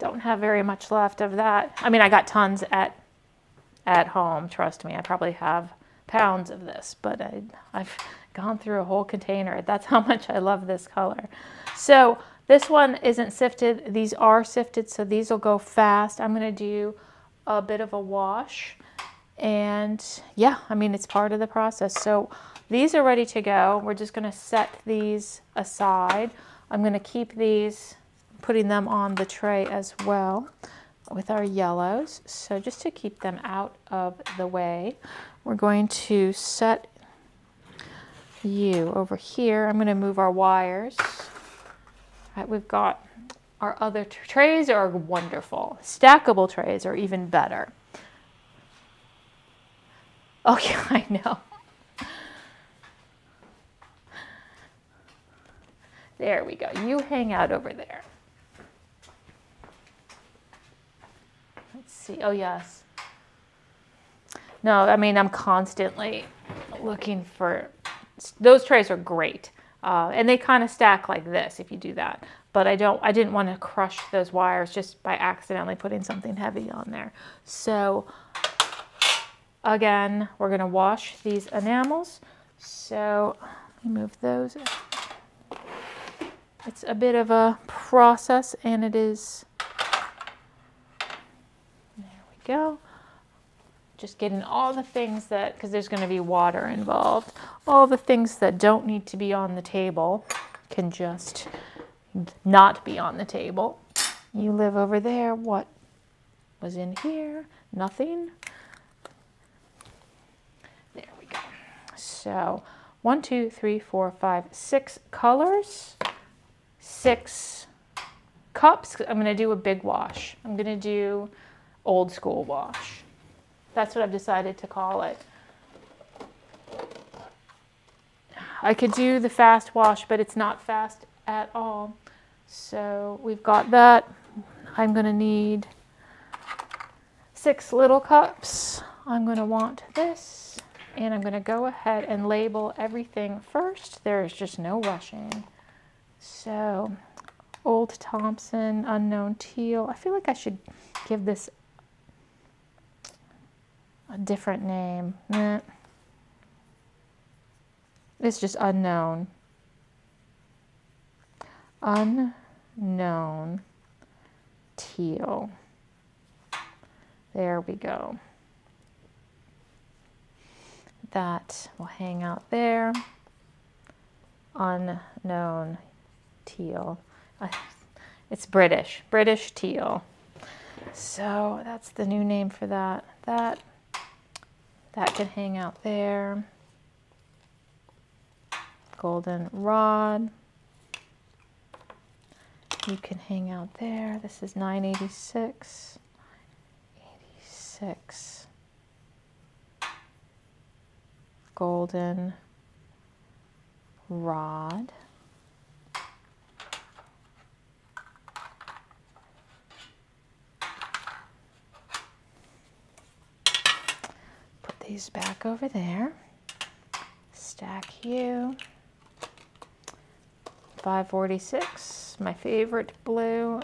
Don't have very much left of that. I mean, I got tons at home. Trust me, I probably have pounds of this, but I've gone through a whole container. That's how much I love this color. So this one isn't sifted. These are sifted, so these will go fast. I'm going to do a bit of a wash. And yeah, I mean, it's part of the process. So these are ready to go. We're just going to set these aside. I'm going to keep these, putting them on the tray as well with our yellows. So just to keep them out of the way, we're going to set you over here. I'm going to move our wires. All right, we've got our other trays are wonderful. Stackable trays are even better. Oh yeah, I know. There we go. You hang out over there. Let's see. Oh yes. No, I mean, I'm constantly looking for, those trays are great. And they kind of stack like this if you do that. But I didn't want to crush those wires just by accidentally putting something heavy on there. So again, we're going to wash these enamels. So let me move those. It's a bit of a process, and it is, there we go. Just getting all the things that, because there's going to be water involved, all the things that don't need to be on the table can just not be on the table. You live over there. What was in here? Nothing. There we go. So 1, 2, 3, 4, 5, 6 colors, 6 cups. I'm going to do a big wash. I'm going to do old school wash. That's what I've decided to call it. I could do the fast wash, but it's not fast at all. So we've got that. I'm going to need 6 little cups. I'm going to want this, and I'm going to go ahead and label everything first. There's just no rushing. So Old Thompson, unknown teal. I feel like I should give this a different name. It's just unknown. Unknown teal. There we go. That will hang out there. Unknown teal. It's British teal. So that's the new name for that. That can hang out there. Golden rod. You can hang out there. This is 986. 86. Golden rod. Put these back over there. Stack you. 546, my favorite blue.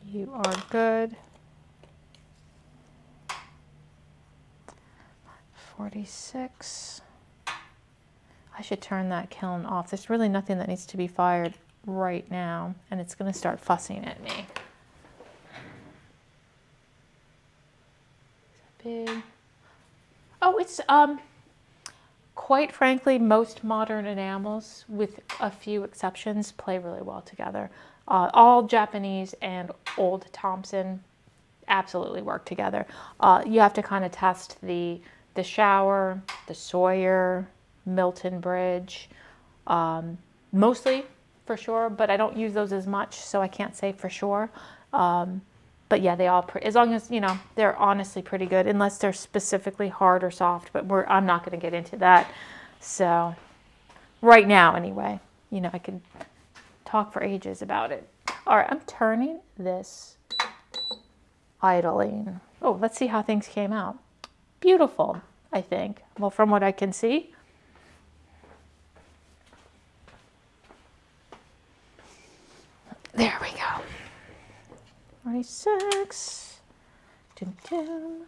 You are good. 46. I should turn that kiln off. There's really nothing that needs to be fired right now, and it's going to start fussing at me. Big. Oh, it's quite frankly, most modern enamels, with a few exceptions, play really well together. All Japanese and old Thompson absolutely work together. You have to kind of test the Shower, the Sawyer, Milton Bridge, mostly for sure, but I don't use those as much, so I can't say for sure. But yeah, they all, as long as, you know, they're honestly pretty good, unless they're specifically hard or soft, but I'm not going to get into that. So right now anyway, you know, I could talk for ages about it. All right, I'm turning this idling. Oh, let's see how things came out. Beautiful, I think. Well, from what I can see. There we go. 26. Dum, dum.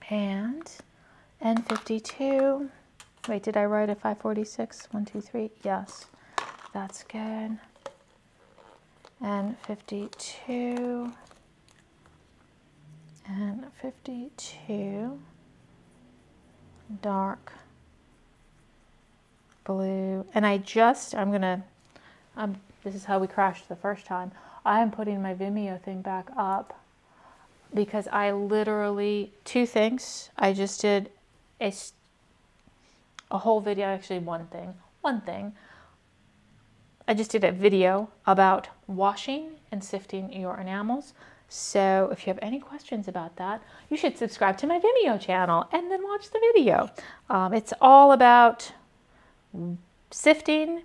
And N52. Wait, did I write a 546? 1, 2, 3. Yes, that's good. N52. N52. Dark blue. And this is how we crashed the first time. I am putting my Vimeo thing back up because I literally, two things. I just did a whole video, actually one thing. I just did a video about washing and sifting your enamels. So if you have any questions about that, you should subscribe to my Vimeo channel and then watch the video. It's all about sifting,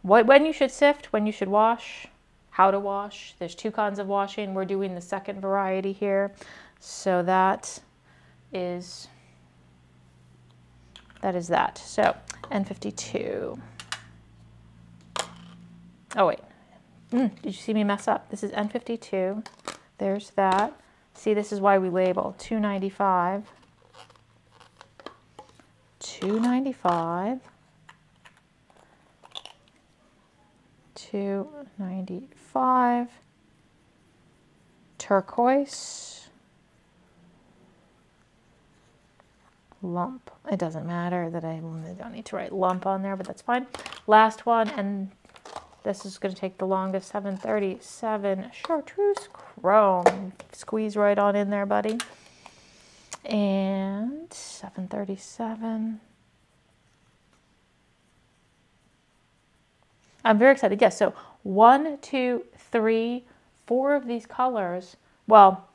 when you should sift, when you should wash, how to wash. There's two kinds of washing. We're doing the second variety here. So that is that. So N52. Oh wait, did you see me mess up? This is N52. There's that. See, this is why we label 295. 295. 295. Turquoise. Lump. It doesn't matter that I don't need to write lump on there, but that's fine. Last one, and this is going to take the longest, 737 Chartreuse Chrome. Squeeze right on in there, buddy. And 737. I'm very excited. Yes, so 1, 2, 3, 4 of these colors. Well,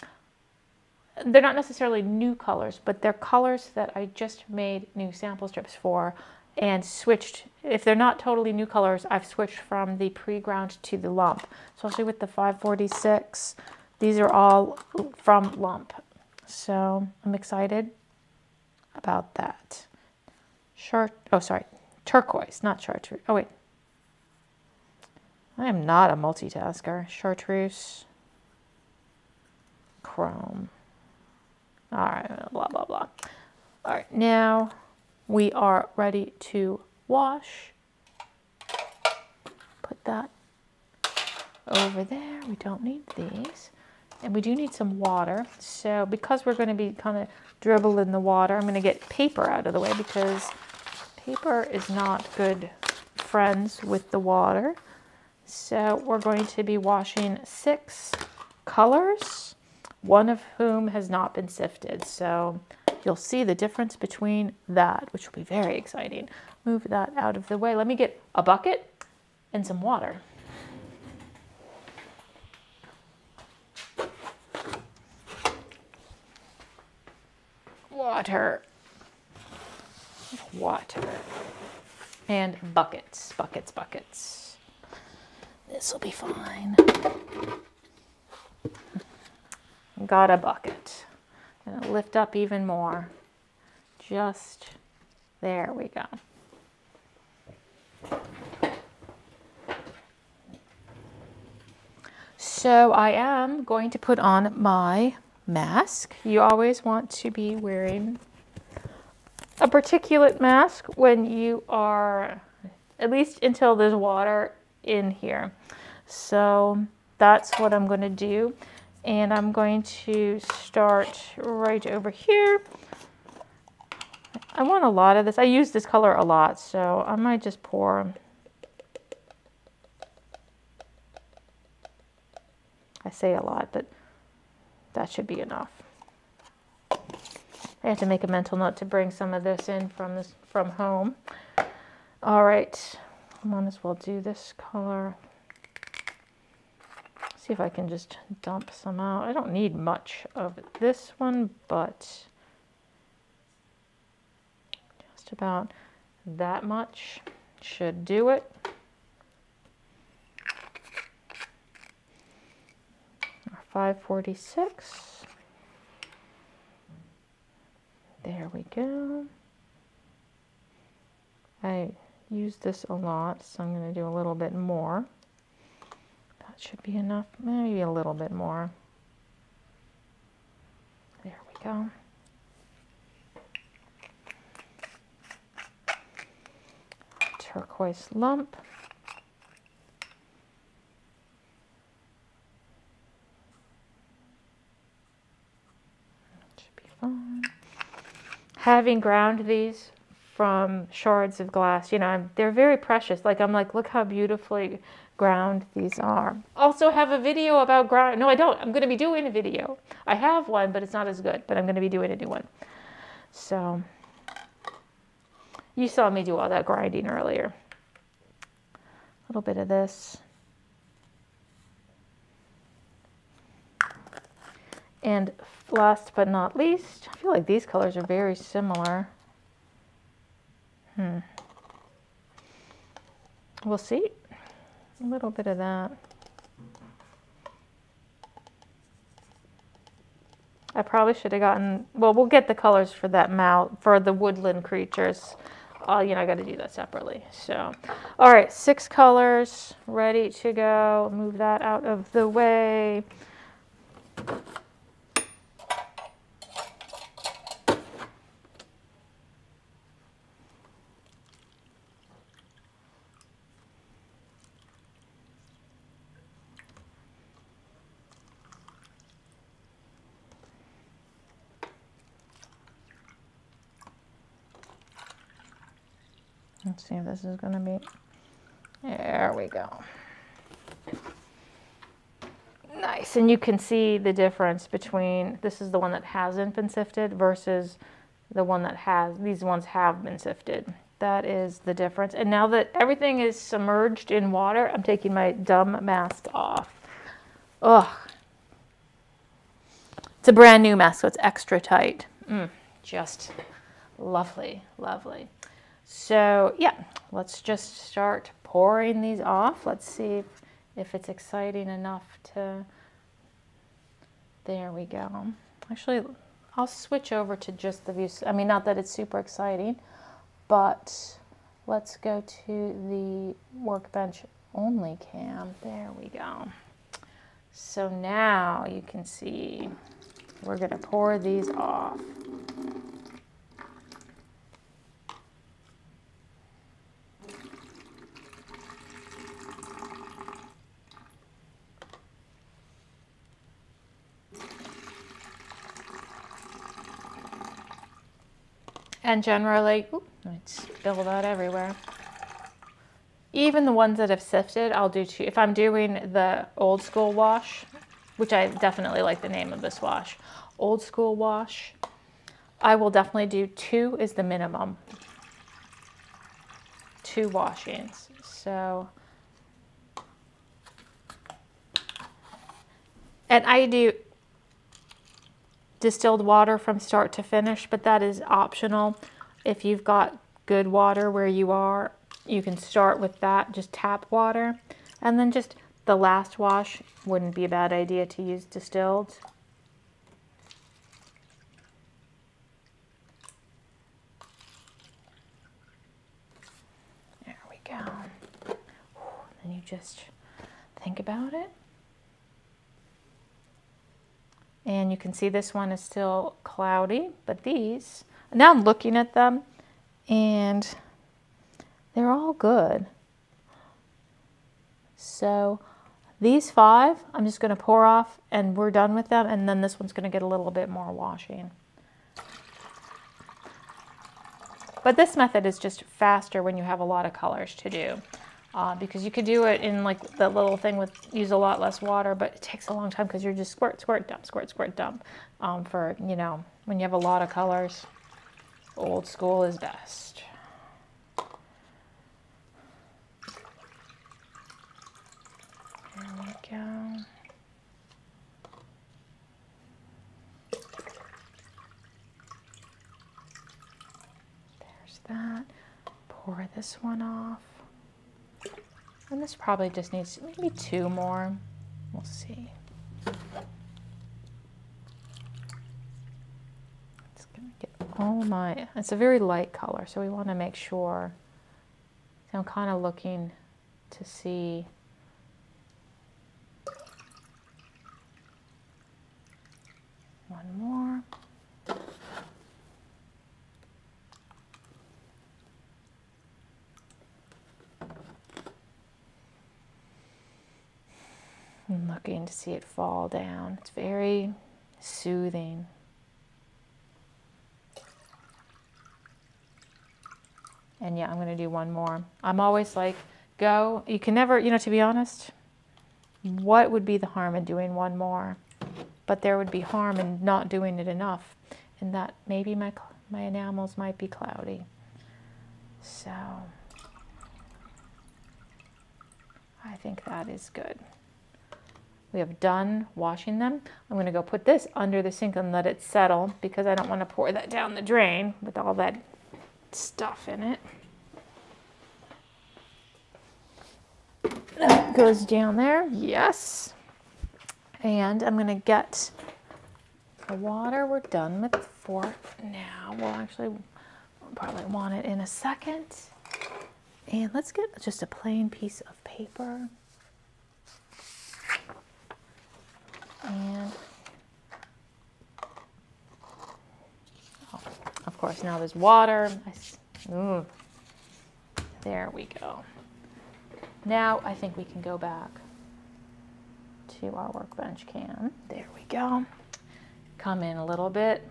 they're not necessarily new colors, but they're colors that I just made new sample strips for and switched. If they're not totally new colors, I've switched from the pre-ground to the lump. Especially with the 546. These are all from lump. So I'm excited about that. Turquoise, not chartreuse. Oh, wait. I am not a multitasker. Chartreuse. Chrome. All right, blah, blah, blah. All right, now we are ready to wash. Put that over there. We don't need these. And we do need some water. So because we're going to be kind of dribbling the water, I'm going to get paper out of the way because paper is not good friends with the water. So we're going to be washing 6 colors, one of whom has not been sifted. So you'll see the difference between that, which will be very exciting. Move that out of the way. Let me get a bucket and some water. Water. Water. And buckets, buckets, buckets. This will be fine. Got a bucket. Gonna lift up even more. Just there we go. So I am going to put on my mask. You always want to be wearing a particulate mask when you are, at least until there's water in here. So that's what I'm going to do. And I'm going to start right over here. I want a lot of this. I use this color a lot, so I might just pour. I say a lot, but that should be enough. I have to make a mental note to bring some of this in from home. All right, I might as well do this color. See if I can just dump some out. I don't need much of this one, but just about that much should do it. Our 546. There we go. I use this a lot, so I'm going to do a little bit more. That should be enough, maybe a little bit more. There we go. Turquoise lump. That should be fine. Having ground these from shards of glass, you know, they're very precious. Like, I'm like, look how beautifully ground these are. Also have a video about ground. No, I don't. I'm going to be doing a video. I have one, but it's not as good, but I'm going to be doing a new one. So you saw me do all that grinding earlier. A little bit of this. And last but not least, I feel like these colors are very similar. We'll see. A little bit of that. I probably should have gotten, well, we'll get the colors for that mouth, for the woodland creatures. You know, I got to do that separately. So, all right, 6 colors ready to go. Move that out of the way. Let's see if this is going to be, there we go. Nice, and you can see the difference between, this is the one that hasn't been sifted versus the one that has, these ones have been sifted. That is the difference. And now that everything is submerged in water, I'm taking my dumb mask off. Ugh. It's a brand new mask, so it's extra tight. Just lovely, lovely. So yeah, let's just start pouring these off. Let's see if it's exciting enough to, there we go. Actually, I'll switch over to just the view. I mean, not that it's super exciting, but let's go to the workbench only cam. There we go. So now you can see we're going to pour these off. And generally, oops, I spill that everywhere. Even the ones that have sifted, I'll do 2. If I'm doing the old school wash, which I definitely like the name of this wash, old school wash, I will definitely do 2 is the minimum. 2 washings. So, and I do distilled water from start to finish, but that is optional. If you've got good water where you are, you can start with that, just tap water. And then just the last wash wouldn't be a bad idea to use distilled. There we go. Then you just think about it. And you can see this one is still cloudy, but these, now I'm looking at them and they're all good. So these 5, I'm just going to pour off and we're done with them. And then this one's going to get a little bit more washing. But this method is just faster when you have a lot of colors to do. Because you could do it in like the little thing with use a lot less water, but it takes a long time because you're just squirt, squirt, dump, squirt, squirt, dump. For, you know, when you have a lot of colors, old school is best. There we go. There's that. Pour this one off. And this probably just needs maybe 2 more. We'll see. It's gonna get all my, it's a very light color, so we want to make sure. So I'm kind of looking to see. One more. I'm looking to see it fall down. It's very soothing. And yeah, I'm going to do one more. I'm always like, go. You can never, you know, to be honest, what would be the harm in doing one more? But there would be harm in not doing it enough, and that maybe my enamels might be cloudy. So I think that is good. We have done washing them. I'm going to go put this under the sink and let it settle because I don't want to pour that down the drain with all that stuff in it. That goes down there, yes. And I'm going to get the water we're done with for now. We'll actually probably want it in a second. And let's get just a plain piece of paper. And oh, of course, now there's water. Ooh, there we go. Now I think we can go back to our workbench can. There we go. Come in a little bit.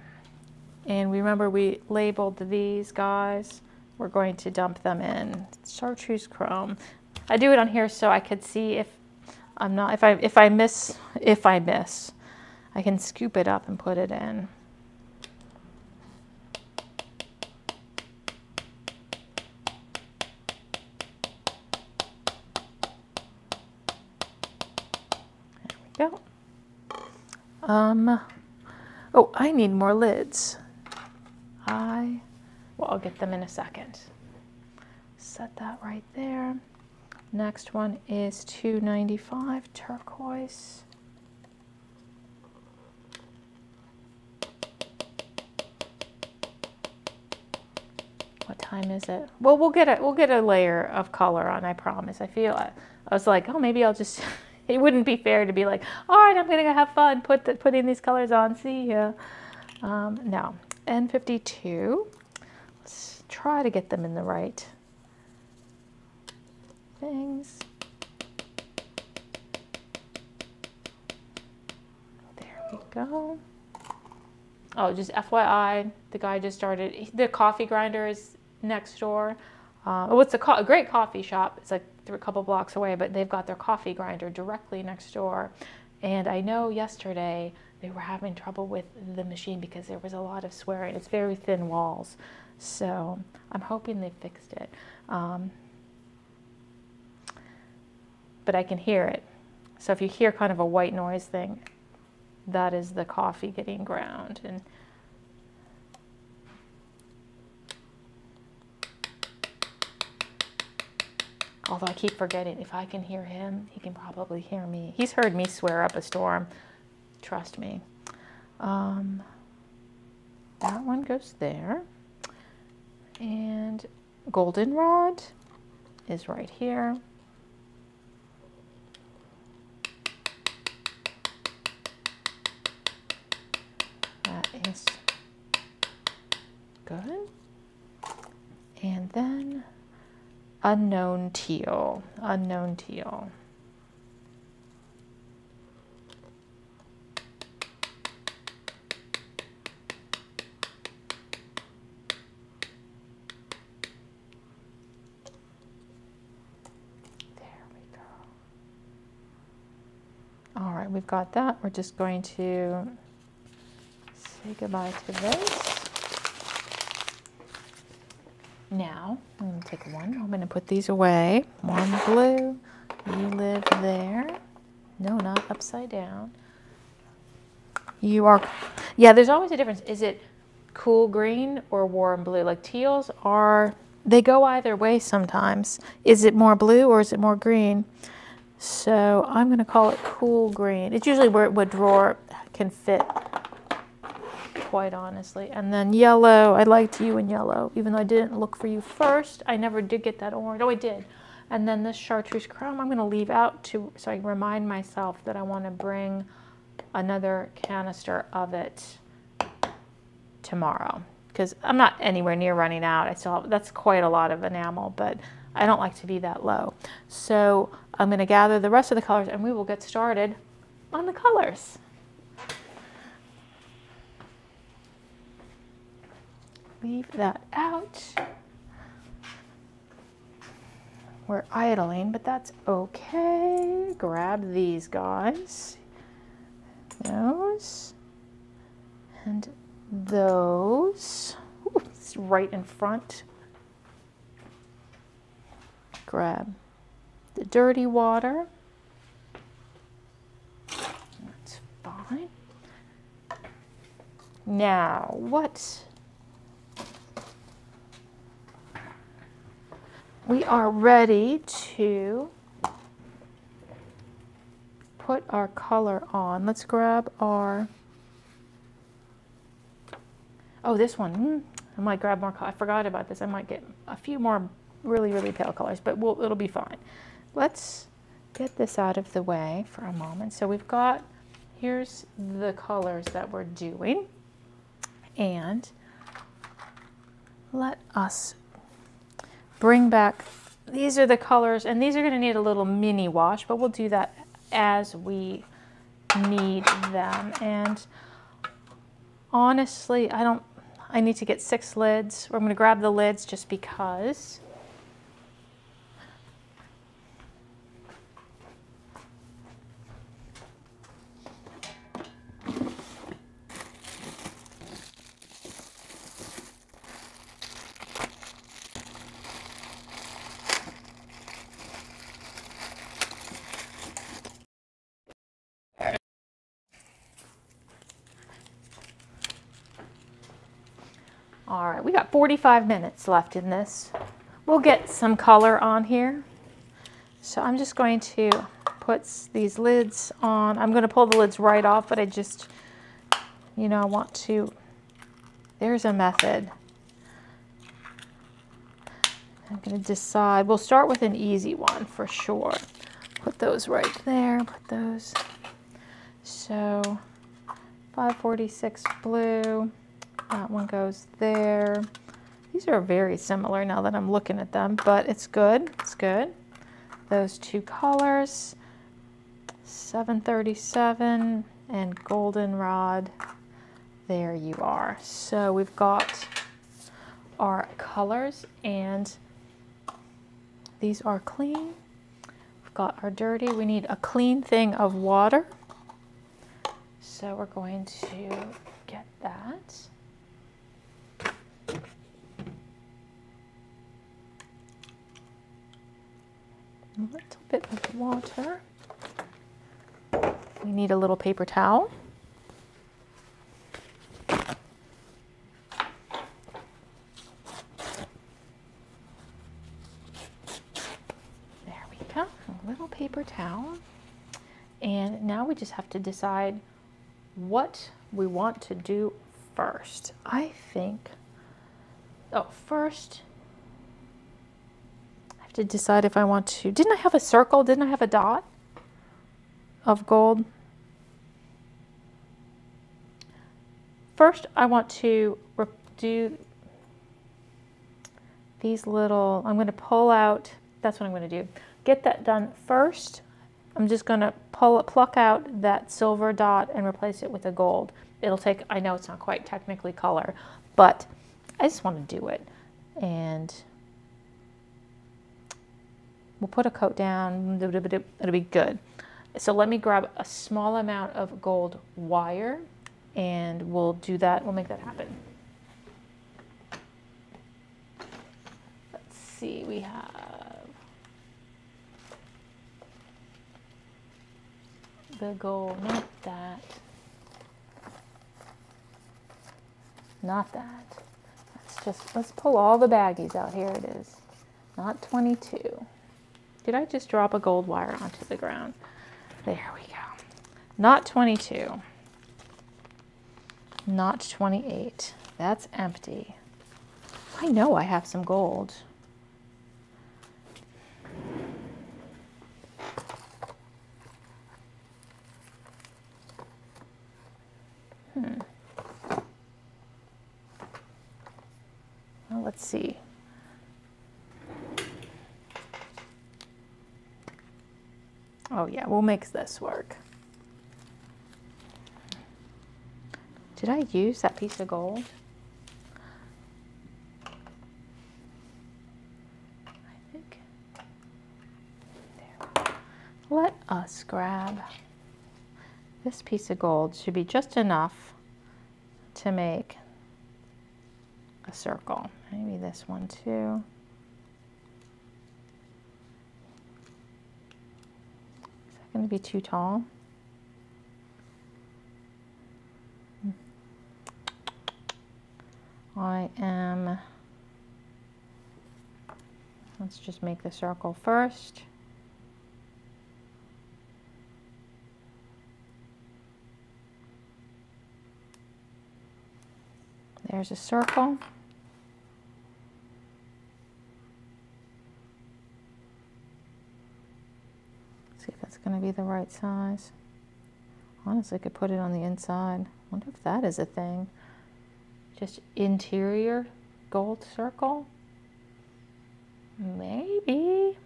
And remember we labeled these guys. We're going to dump them in chartreuse chrome. I do it on here so I could see if I'm not, if I miss, I can scoop it up and put it in. There we go. Oh, I need more lids. Well, I'll get them in a second. Set that right there. Next one is $2.95 turquoise. What time is it? Well, we'll get a layer of color on, I promise. I was like, oh, maybe I'll just it wouldn't be fair to be like, all right, I'm gonna have fun putting these colors on. See ya. No, N52. Let's try to get them in the right things. There we go. Oh, just FYI, the guy just started, the coffee grinder is next door. Oh, it's a great coffee shop. It's like a couple blocks away, but they've got their coffee grinder directly next door. And I know yesterday they were having trouble with the machine because there was a lot of swearing. It's very thin walls. So I'm hoping they fixed it. But I can hear it. So if you hear kind of a white noise thing, that is the coffee getting ground. And although I keep forgetting, if I can hear him, he can probably hear me. He's heard me swear up a storm. Trust me. That one goes there. And goldenrod is right here. That is good. And then unknown teal, unknown teal. There we go. All right, we've got that. We're just going to say goodbye to this. Now, I'm going to take one. I'm going to put these away. One blue. You live there. No, not upside down. You are, yeah, there's always a difference. Is it cool green or warm blue? Like teals are, they go either way sometimes. Is it more blue or is it more green? So I'm going to call it cool green. It's usually where what drawer can fit, quite honestly. And then yellow, I liked you in yellow. Even though I didn't look for you first, I never did get that orange. Oh, I did. And then this chartreuse chrome, I'm going to leave out so I remind myself that I want to bring another canister of it tomorrow. Because I'm not anywhere near running out. I still have, that's quite a lot of enamel, but I don't like to be that low. So I'm going to gather the rest of the colors and we will get started on the colors. Leave that out. We're idling, but that's okay. Grab these guys. Those. And those. Ooh, it's right in front. Grab the dirty water. That's fine. Now, what? We are ready to put our color on. Let's grab our, oh, this one. I might grab more, I forgot about this. I might get a few more really, really pale colors, but it'll be fine. Let's get this out of the way for a moment. So we've got, here's the colors that we're doing. And let us bring back, these are the colors, and these are going to need a little mini wash, but we'll do that as we need them. And honestly, I need to get 6 lids. I'm going to grab the lids just because. All right, we got 45 minutes left in this. We'll get some color on here. So I'm just going to put these lids on. I'm going to pull the lids right off, but I just, you know, I want to, there's a method. I'm going to decide, we'll start with an easy one for sure. Put those right there, put those. So 546 blue. That one goes there. These are very similar now that I'm looking at them, but it's good. It's good. Those 2 colors, 737 and goldenrod. There you are. So we've got our colors, and these are clean. We've got our dirty. We need a clean thing of water. So we're going to get that. A little bit of water. We need a little paper towel. There we go, a little paper towel. And now we just have to decide what we want to do first. I think, first, I have to decide if I want to, didn't I have a circle? Didn't I have a dot of gold? First, I want to do these little, I'm going to pull out, that's what I'm going to do. Get that done first. I'm just going to pluck out that silver dot and replace it with a gold. It'll take, I know it's not quite technically color, but I just want to do it. And we'll put a coat down, it'll be good. So let me grab a small amount of gold wire and we'll do that, we'll make that happen. Let's see, we have the gold, not that. Not that. Let's pull all the baggies out. Here it is. Not 22. Did I just drop a gold wire onto the ground? There we go. Not 22. Not 28. That's empty. I know I have some gold. Well, let's see. Oh yeah, we'll make this work. Did I use that piece of gold? I think. There. Let us grab this piece of gold. Should be just enough to make a circle. Maybe this one too. Is that going to be too tall? Let's just make the circle first. There's a circle. See if that's going to be the right size. Honestly, I could put it on the inside. Wonder if that is a thing. Just interior gold circle? Maybe.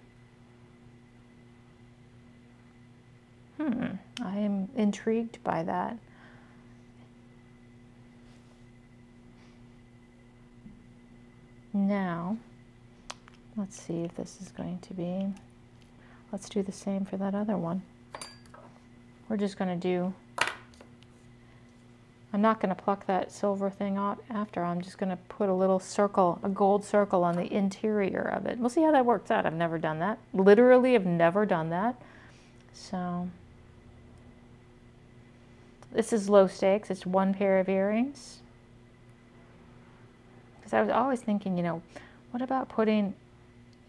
I am intrigued by that. Now, let's see if this is going to be, let's do the same for that other one. We're just going to do, I'm not going to pluck that silver thing out after. I'm just going to put a little circle, a gold circle on the interior of it. We'll see how that works out. I've never done that. Literally, I've never done that. So, this is low stakes. It's one pair of earrings. Because I was always thinking, you know, what about putting,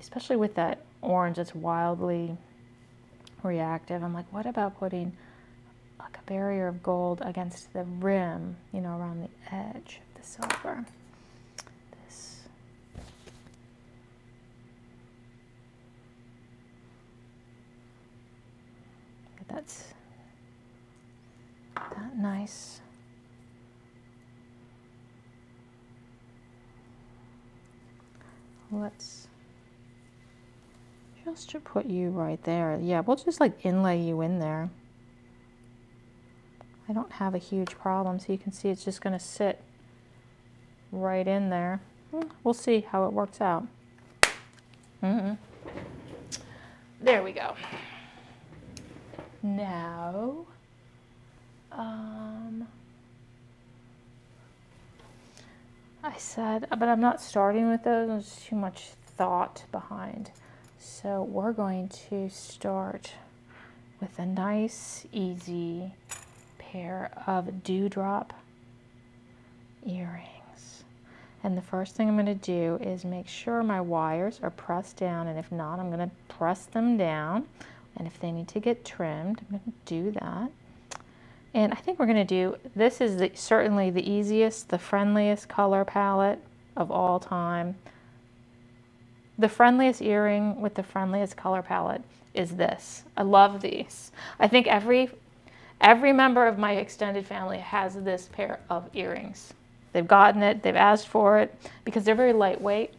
especially with that orange that's wildly reactive, I'm like, what about putting like a barrier of gold against the rim, you know, around the edge of the silver. This. That's that nice. Let's just to put you right there. Yeah, we'll just like inlay you in there. I don't have a huge problem, so you can see it's just going to sit right in there. We'll see how it works out. There we go. Now, I said, but I'm not starting with those. There's too much thought behind. So we're going to start with a nice, easy pair of dewdrop earrings. And the first thing I'm going to do is make sure my wires are pressed down, and if not, I'm going to press them down. And if they need to get trimmed, I'm going to do that. And I think we're going to do, this is certainly the easiest, the friendliest color palette of all time. The friendliest earring with the friendliest color palette is this. I love these. I think every member of my extended family has this pair of earrings. They've gotten it, they've asked for it, because they're very lightweight.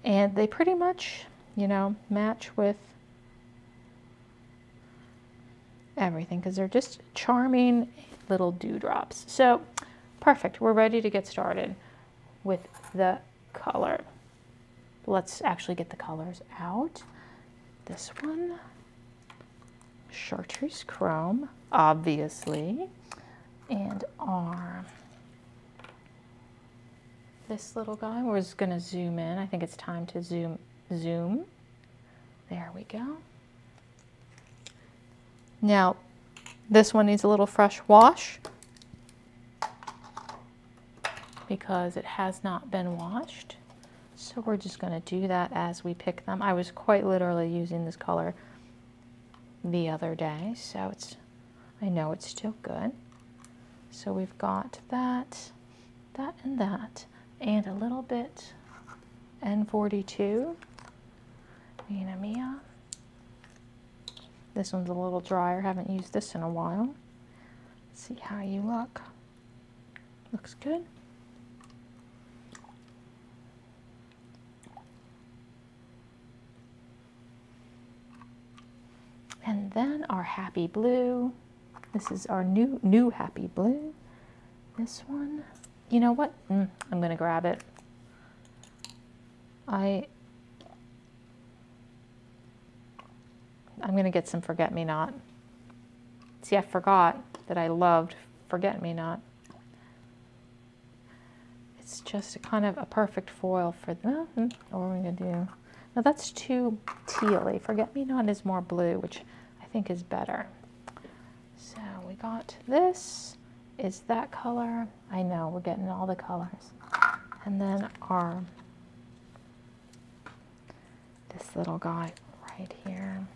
And they pretty much, you know, match with everything, because they're just charming little dewdrops. So perfect, we're ready to get started with the color. Let's actually get the colors out. This one, chartreuse chrome, obviously, and our, this little guy, we're just gonna zoom in. I think it's time to zoom. There we go. Now, this one needs a little fresh wash because it has not been washed. So we're just going to do that as we pick them. I was quite literally using this color the other day, so it's, I know it's still good. So we've got that, and a little bit N42, Enamel. This one's a little drier, haven't used this in a while. Let's see how you look. Looks good. And then our happy blue. This is our new happy blue. This one, you know what? I'm gonna grab it. I'm gonna get some forget-me-not. See, I forgot that I loved forget-me-not. It's just a kind of a perfect foil for the, what are we gonna do? Now that's too tealy. Forget-me-not is more blue, which I think is better. So we got this, is that color. I know, we're getting all the colors. And then our, this little guy right here.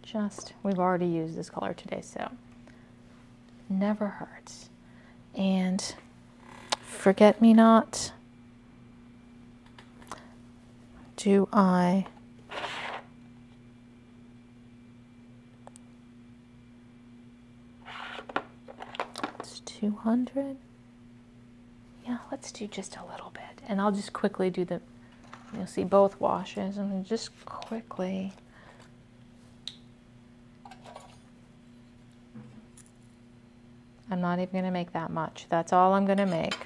Just, we've already used this color today, so never hurts. And forget-me-not. Do I, it's 200. Yeah, let's do just a little bit. And I'll just quickly do the, you'll see both washes, and then just quickly. I'm not even going to make that much. That's all I'm going to make.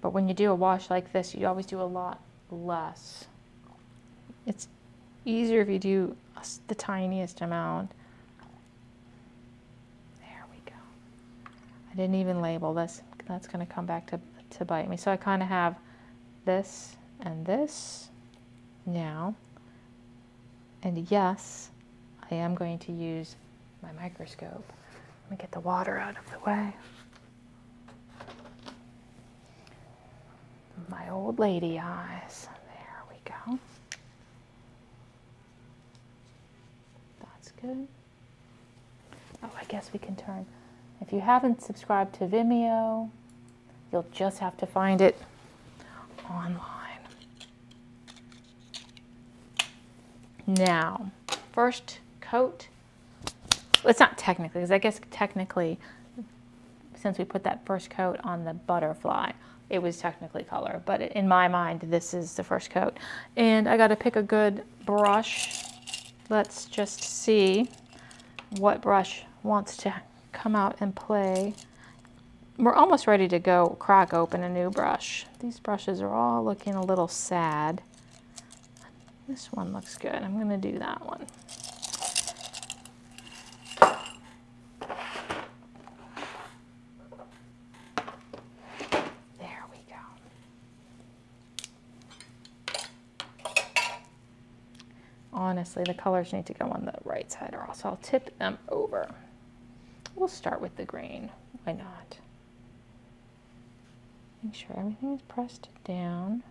But when you do a wash like this, you always do a lot less. It's easier if you do the tiniest amount. There we go. I didn't even label this. That's going to come back to bite me. So I kind of have this and this now. And yes, I am going to use my microscope. Let me get the water out of the way. My old lady eyes. There we go. That's good. Oh, I guess we can turn. If you haven't subscribed to Vimeo, you'll just have to find it online. Now, first coat, it's not technically, because I guess technically, since we put that first coat on the butterfly, it was technically color, but in my mind, this is the first coat. And I got to pick a good brush. Let's just see what brush wants to come out and play. We're almost ready to go crack open a new brush. These brushes are all looking a little sad. This one looks good. I'm going to do that one. There we go. Honestly, the colors need to go on the right side or else I'll tip them over. We'll start with the green. Why not? Make sure everything is pressed down.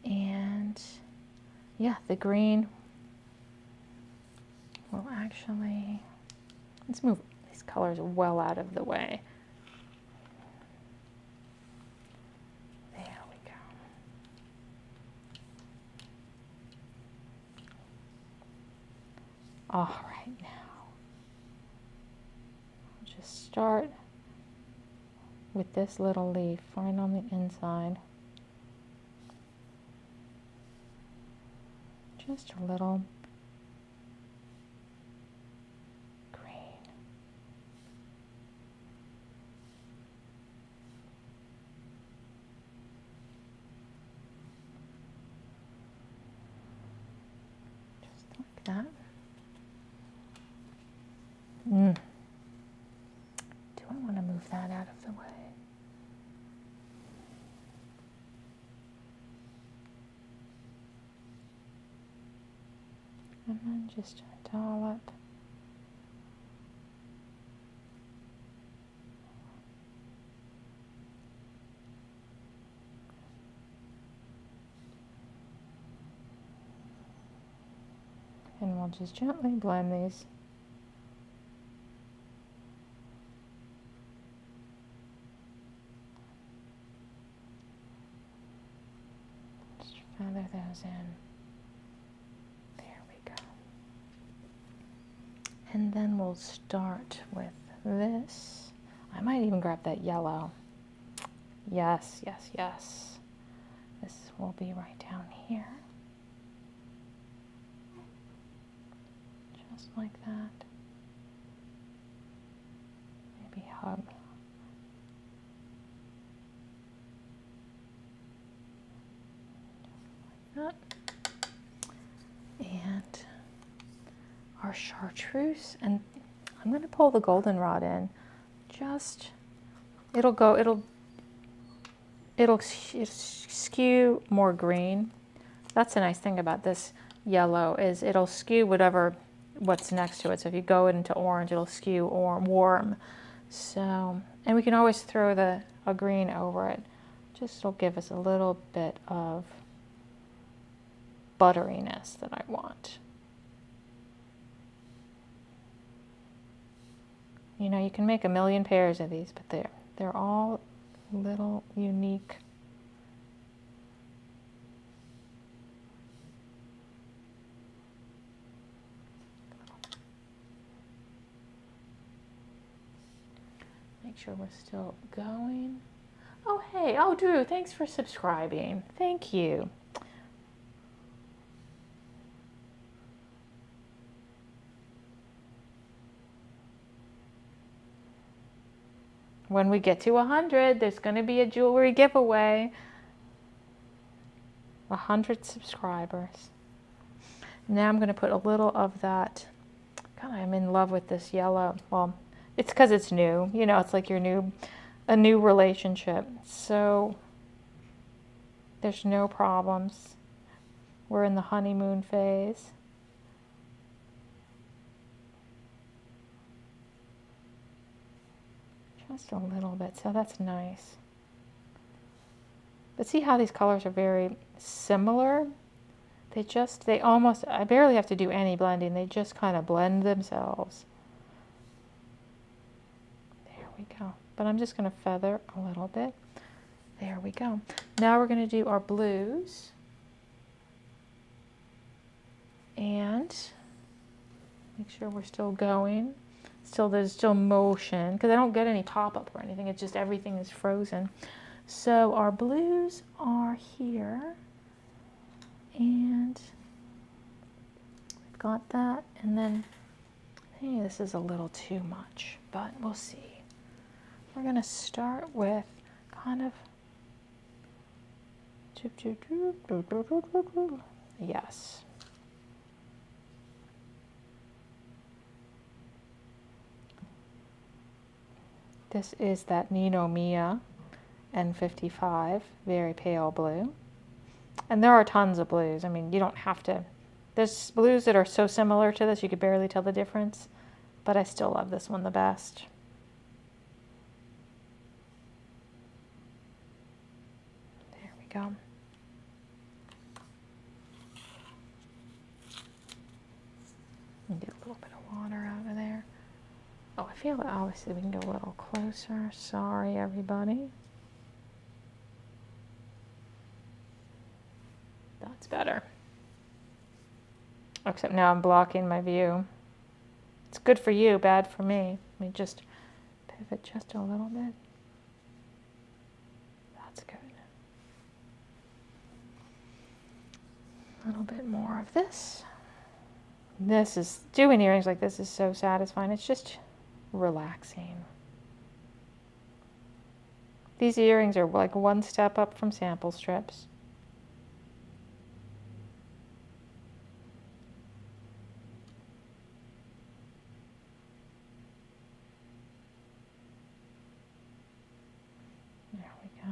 And yeah, the green will actually, let's move these colors well out of the way. There we go. All right, now I'll just start with this little leaf right on the inside. Just a little green. Just like that. Do I want to move that out of the way? And then just a dollop. And we'll just gently blend these. Just feather those in. And then we'll start with this. I might even grab that yellow. Yes, yes, yes. This will be right down here. Just like that. Maybe hug. Just like that. And our chartreuse, and I'm going to pull the goldenrod in. Just, it'll skew more green. That's the nice thing about this yellow is it'll skew what's next to it. So if you go into orange, it'll skew warm. So, and we can always throw a green over it. Just it'll give us a little bit of butteriness that I want. You know, you can make a million pairs of these, but they're all little unique. Make sure we're still going. Oh, hey. Oh, Drew, thanks for subscribing. Thank you. When we get to 100, there's going to be a jewelry giveaway. 100 subscribers. Now I'm going to put a little of that. God, I'm in love with this yellow. Well, it's because it's new. You know, it's like a new relationship. So there's no problems. We're in the honeymoon phase. Just a little bit, so that's nice. But see how these colors are very similar? They almost, I barely have to do any blending. They just kind of blend themselves. There we go. But I'm just going to feather a little bit. There we go. Now we're going to do our blues. And make sure we're still going. There's still motion, because I don't get any pop-up or anything. It's just everything is frozen. So our blues are here. And we've got that. And then, hey, this is a little too much, but we'll see. We're going to start with kind of, yes. This is that Nino Mia N55, very pale blue. And there are tons of blues. I mean, you don't have to. There's blues that are so similar to this, you could barely tell the difference. But I still love this one the best. There we go. Get a little bit of water out of there. Oh, I feel like obviously we can go a little closer. Sorry, everybody. That's better. Except now I'm blocking my view. It's good for you, bad for me. Let me just pivot just a little bit. That's good. A little bit more of this. This is, doing earrings like this is so satisfying. It's just relaxing. These earrings are like one step up from sample strips. There we go.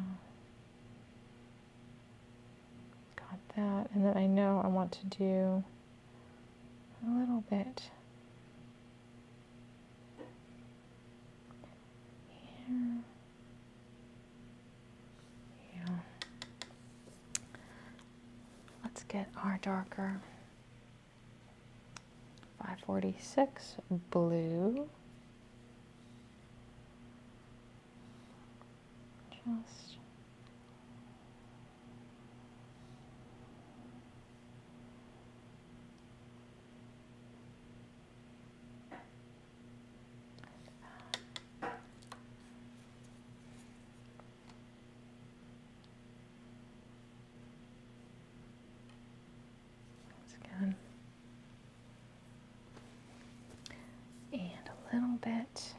Got that. And then I know I want to do a little bit here. Yeah. Let's get our darker 546 blue. Just again. And a little bit.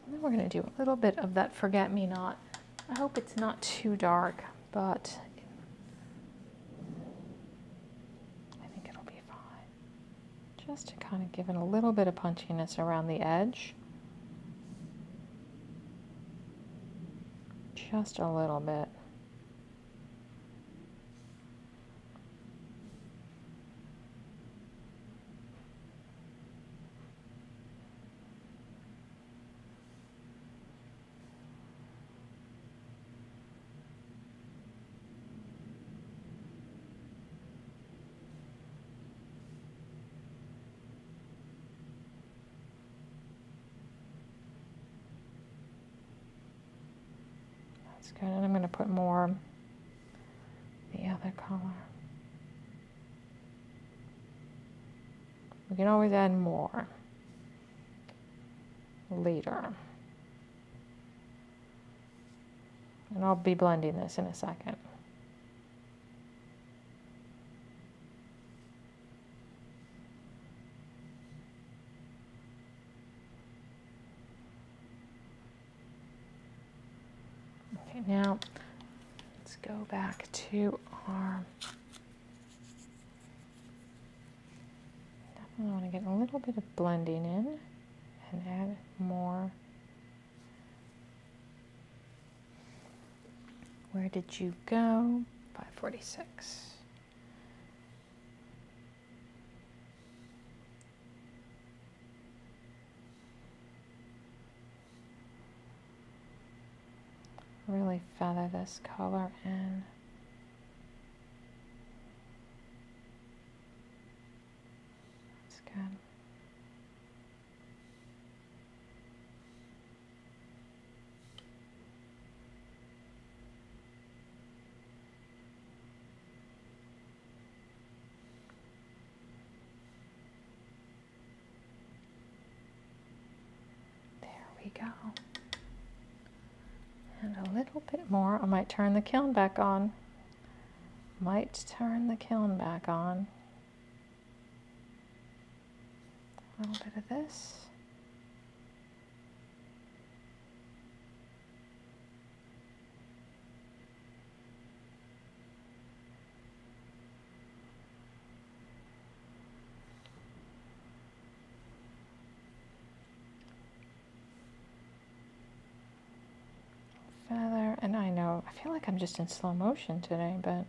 Then we're going to do a little bit of that forget-me-not. I hope it's not too dark, but I think it'll be fine. Just to kind of give it a little bit of punchiness around the edge. Just a little bit. That's good. And I'm going to put more the other color. We can always add more later. And I'll be blending this in a second. Okay, now let's go back to our, definitely want to get a little bit of blending in and add more Where did you go? 546. Really feather this color in. That's good. There we go. And a little bit more. I might turn the kiln back on. Might turn the kiln back on. A little bit of this. Feather, and I know, I feel like I'm just in slow motion today, but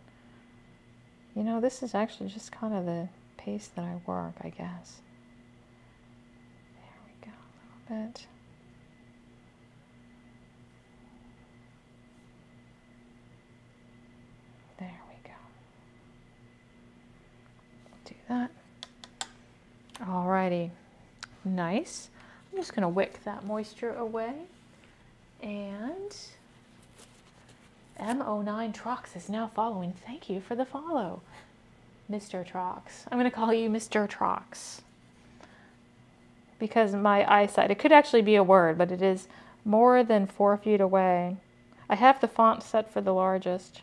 you know, this is actually just kind of the pace that I work, I guess. There we go, a little bit. There we go. Do that. Alrighty, nice. I'm just gonna wick that moisture away. And M09 Trox is now following. Thank you for the follow, Mr. Trox. I'm going to call you Mr. Trox because my eyesight, it could actually be a word, but it is more than 4 feet away. I have the font set for the largest.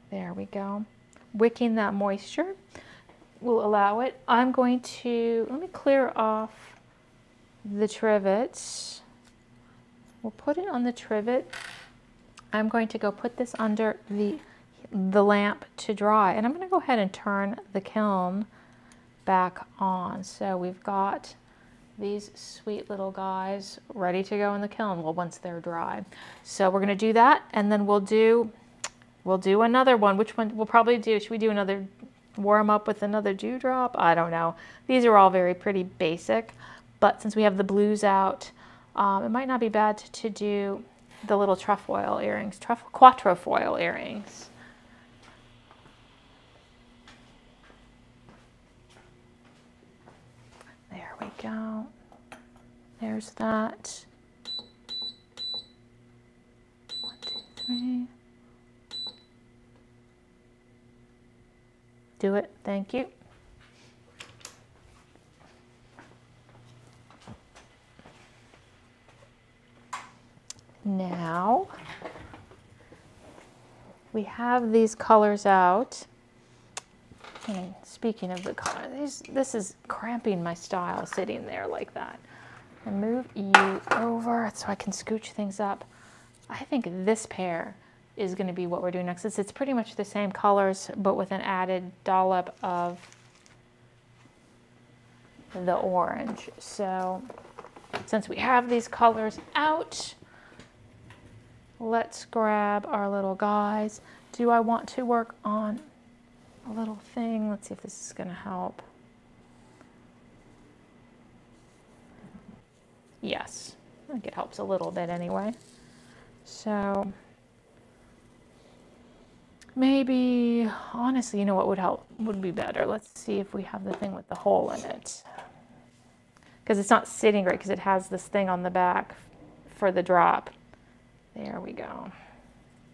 There we go. Wicking that moisture will allow it. I'm going to, let me clear off the trivets. We'll put it on the trivet. I'm going to go put this under the lamp to dry, and I'm going to go ahead and turn the kiln back on. So we've got these sweet little guys ready to go in the kiln, well, once they're dry. So we're going to do that, and then we'll do another one. Which one we'll probably do? Should we do another warm up with another dewdrop? I don't know. These are all very pretty basic, but since we have the blues out, it might not be bad to do the little trefoil earrings, quatrefoil earrings. There we go. There's that. 1, 2, 3. Do it. Thank you. Now we have these colors out. And speaking of the color, this is cramping my style sitting there like that. And move you over so I can scooch things up. I think this pair is going to be what we're doing next. It's pretty much the same colors, but with an added dollop of the orange. So since we have these colors out, let's grab our little guys. Do I want to work on a little thing? Let's see if this is going to help. Yes, I think it helps a little bit anyway. So maybe, honestly, you know what would help, would be better? Let's see if we have the thing with the hole in it. Because it's not sitting great because it has this thing on the back for the drop. There we go.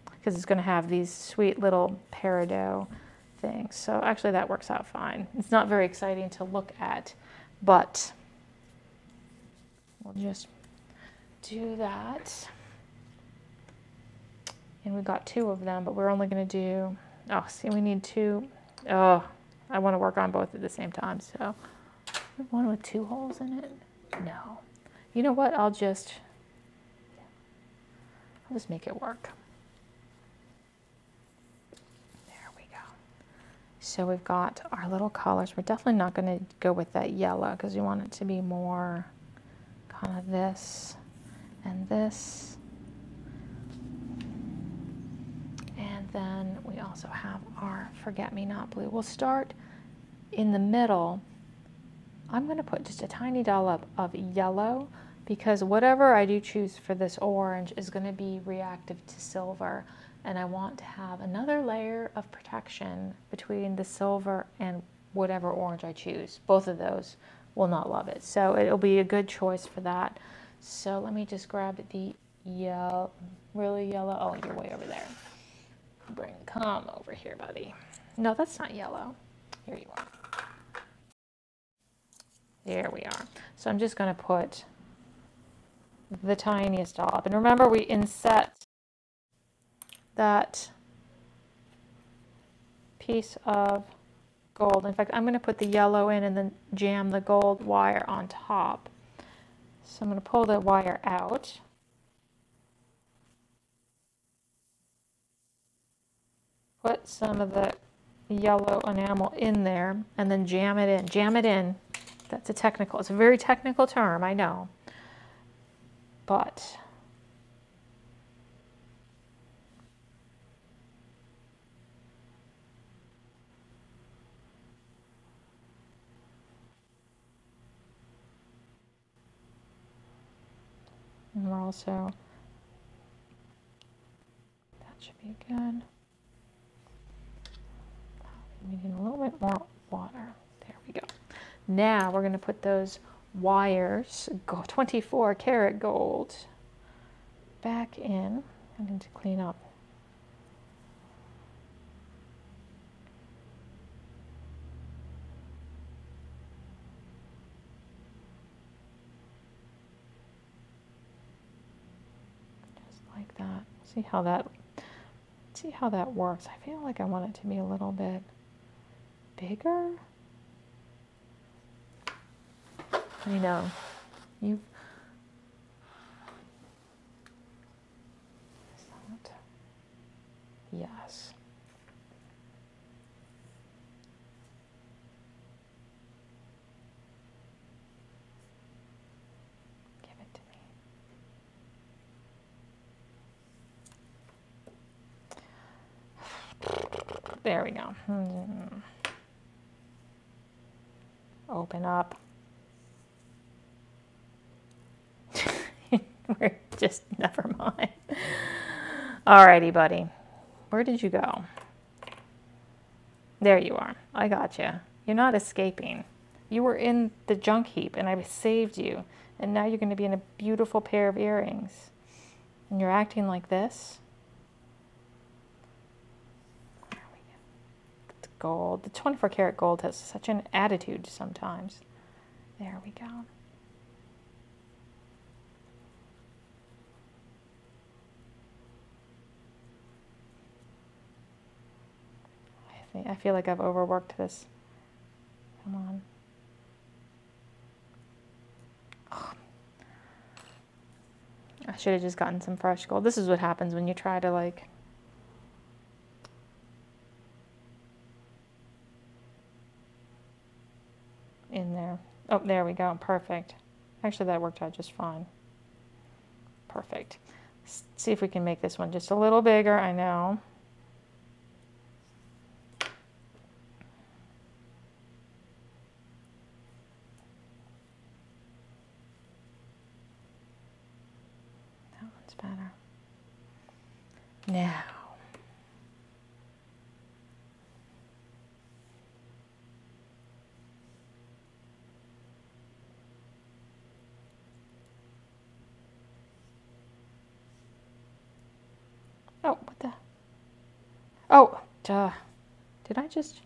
Because it's going to have these sweet little peridot things. So actually that works out fine. It's not very exciting to look at, but we'll just do that. And we got 2 of them, but we're only going to do, oh, see, we need 2. Oh, I want to work on both at the same time. So one with 2 holes in it? No. You know what? I'll just make it work. There we go. So we've got our little colors. We're definitely not going to go with that yellow because we want it to be more kind of this and this. then we also have our forget-me-not blue. We'll start in the middle. I'm going to put just a tiny dollop of yellow because whatever I do choose for this orange is going to be reactive to silver, and I want to have another layer of protection between the silver and whatever orange I choose. Both of those will not love it, so it'll be a good choice for that. So let me just grab the yellow, really yellow. Oh, you're way over there. Come over here, buddy. No, that's not yellow. Here you are. There we are. So I'm just going to put the tiniest dollop. And remember, we inset that piece of gold. In fact, I'm going to put the yellow in and then jam the gold wire on top. So I'm going to pull the wire out. Put some of the yellow enamel in there and then jam it in. Jam it in. That's it's a very technical term, I know. But and we're also, that should be good. We need a little bit more water. There we go. Now we're going to put those wires, 24 karat gold, back in. I need to clean up. Just like that. See how that works. I feel like I want it to be a little bit bigger. I know. Yes. Give it to me. There we go. Open up. We're just, never mind. Alrighty, buddy. Where did you go? There you are. I got you. You're not escaping. You were in the junk heap and I saved you. And now you're going to be in a beautiful pair of earrings. And you're acting like this. There we go. The gold. The 24 karat gold has such an attitude sometimes. There we go. I feel like I've overworked this. Come on. Oh. I should have just gotten some fresh gold. This is what happens when you try to like in there. Oh, there we go. Perfect. Actually, that worked out just fine. Perfect. Let's see if we can make this one just a little bigger. I know. Better. Now, oh, what the? Oh, duh. Did I just?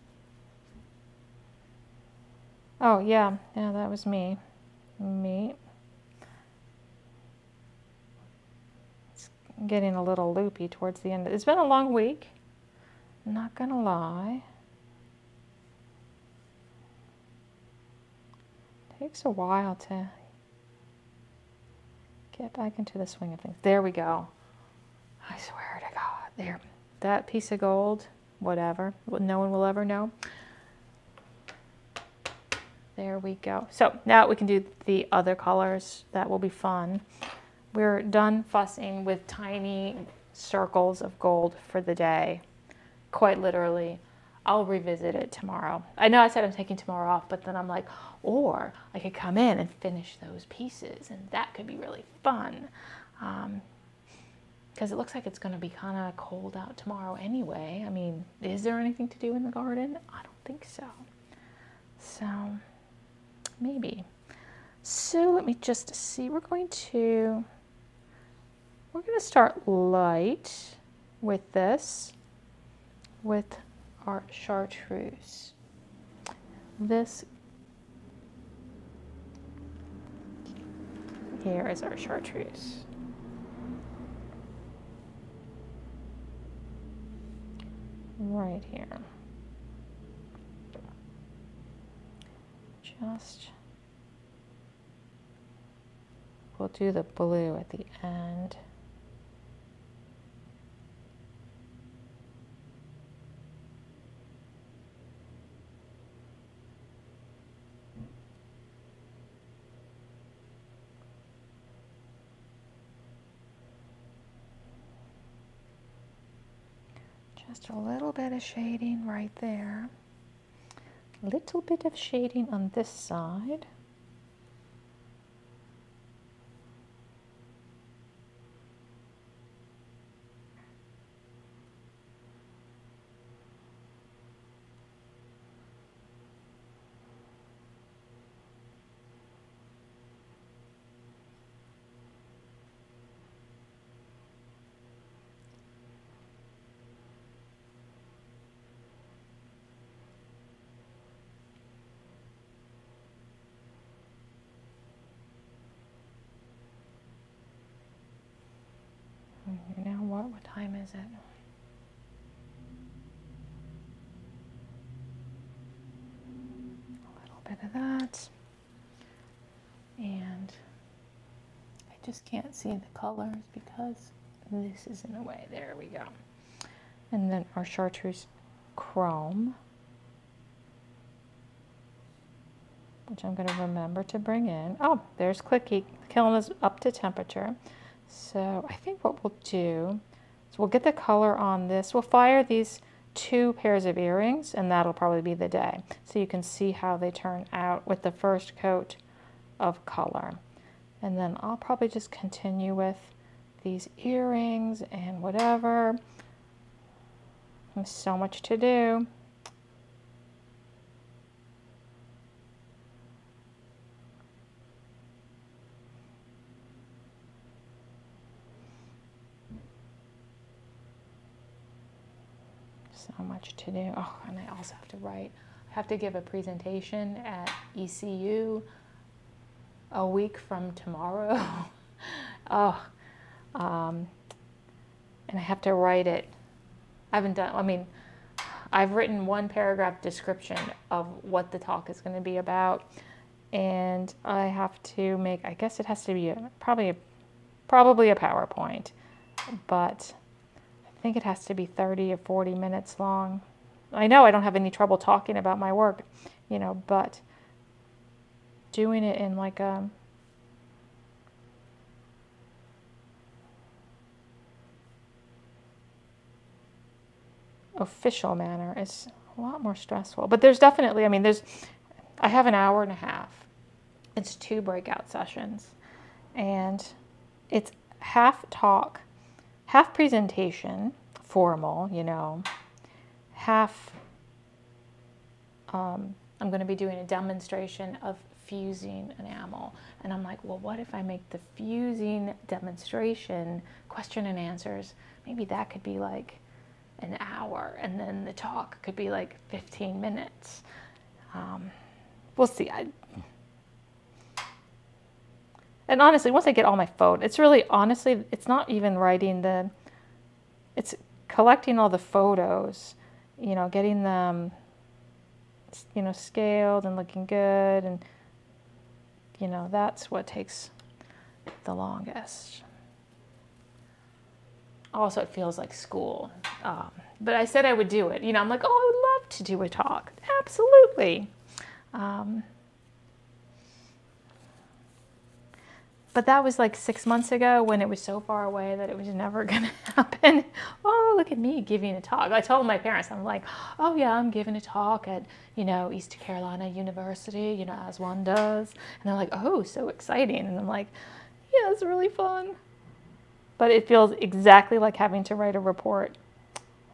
Oh, yeah, that was me. Getting a little loopy towards the end. It's been a long week, not gonna lie. Takes a while to get back into the swing of things. There we go. I swear to God. There. That piece of gold, whatever, no one will ever know. There we go. So now we can do the other colors. That will be fun. We're done fussing with tiny circles of gold for the day. quite literally, I'll revisit it tomorrow. I know I said I'm taking tomorrow off, but then I'm like, or I could come in and finish those pieces, and that could be really fun. Because it looks like it's going to be kind of cold out tomorrow anyway. I mean, is there anything to do in the garden? I don't think so. So, maybe. So let me just see. We're going to start light with this, with our chartreuse. This here is our chartreuse. Right here. We'll do the blue at the end. Just a little bit of shading right there. A little bit of shading on this side. Now what time is it? A little bit of that. And I just can't see the colors because this is in the way. There we go. And then our chartreuse chrome, which I'm going to remember to bring in. Oh, there's Clicky. The kiln is up to temperature. So I think what we'll do is we'll get the color on this. We'll fire these 2 pairs of earrings, and that'll probably be the day. So you can see how they turn out with the first coat of color. And then I'll probably just continue with these earrings and whatever. There's so much to do. So much to do. Oh, and I also have to write. I have to give a presentation at ECU a week from tomorrow. Oh, and I have to write it. I haven't done, I mean, I've written 1 paragraph description of what the talk is going to be about, and I have to make, I guess it has to be probably a PowerPoint, but I think it has to be 30 or 40 minutes long. I know I don't have any trouble talking about my work, you know, but doing it in like a official manner is a lot more stressful. But there's definitely, I mean, I have an hour and a half. It's 2 breakout sessions, and it's half talk, half presentation, formal, you know, half, I'm going to be doing a demonstration of fusing enamel. And I'm like, well, what if I make the fusing demonstration question and answers? Maybe that could be like an hour, and then the talk could be like 15 minutes. We'll see. And honestly, once I get all my photos, it's really, honestly, it's not even writing it's collecting all the photos, you know, getting them, you know, scaled and looking good. And, you know, that's what takes the longest. Also, it feels like school. But I said I would do it. You know, I'm like, oh, I would love to do a talk. Absolutely. But that was like 6 months ago when it was so far away that it was never going to happen. Oh, look at me giving a talk. I told my parents, I'm like, oh yeah, I'm giving a talk at, you know, East Carolina University, you know, as one does. And they're like, oh, so exciting. And I'm like, yeah, it's really fun. But it feels exactly like having to write a report.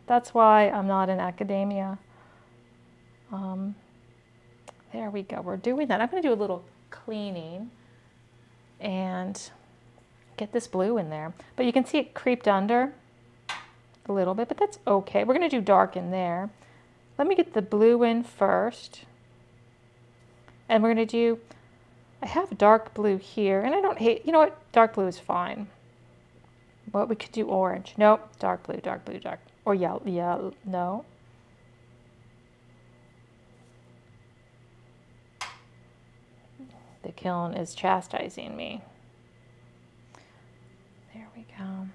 That's why I'm not in academia. There we go. We're doing that. I'm going to do a little cleaning and get this blue in there. But you can see it creeped under a little bit, but that's okay. We're going to do dark in there. Let me get the blue in first. And we're going to do, I have dark blue here, and I don't hate, you know what? Dark blue is fine. But we could do orange. Nope, dark blue, dark blue, dark. Or yellow, no. The kiln is chastising me. There we go.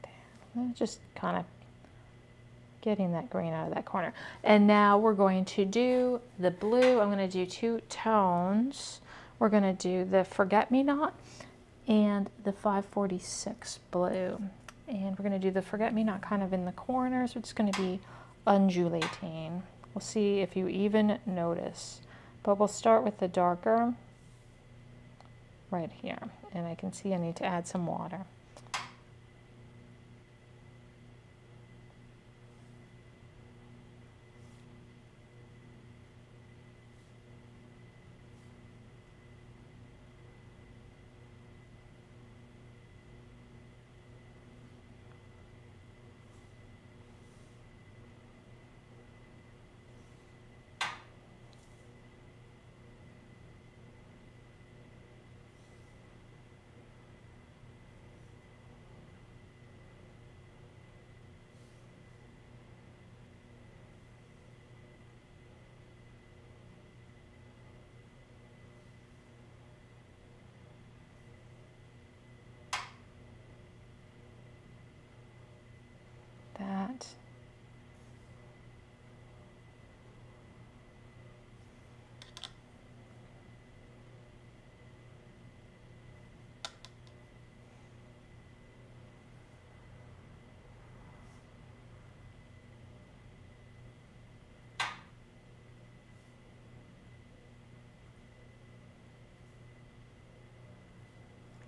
There. Just kind of getting that green out of that corner. And now we're going to do the blue. I'm going to do 2 tones. We're going to do the Forget-Me-Not and the 546 blue. And we're going to do the Forget-Me-Not kind of in the corner, so it's going to be undulating. We'll see if you even notice. But we'll start with the darker right here. And I can see I need to add some water. That.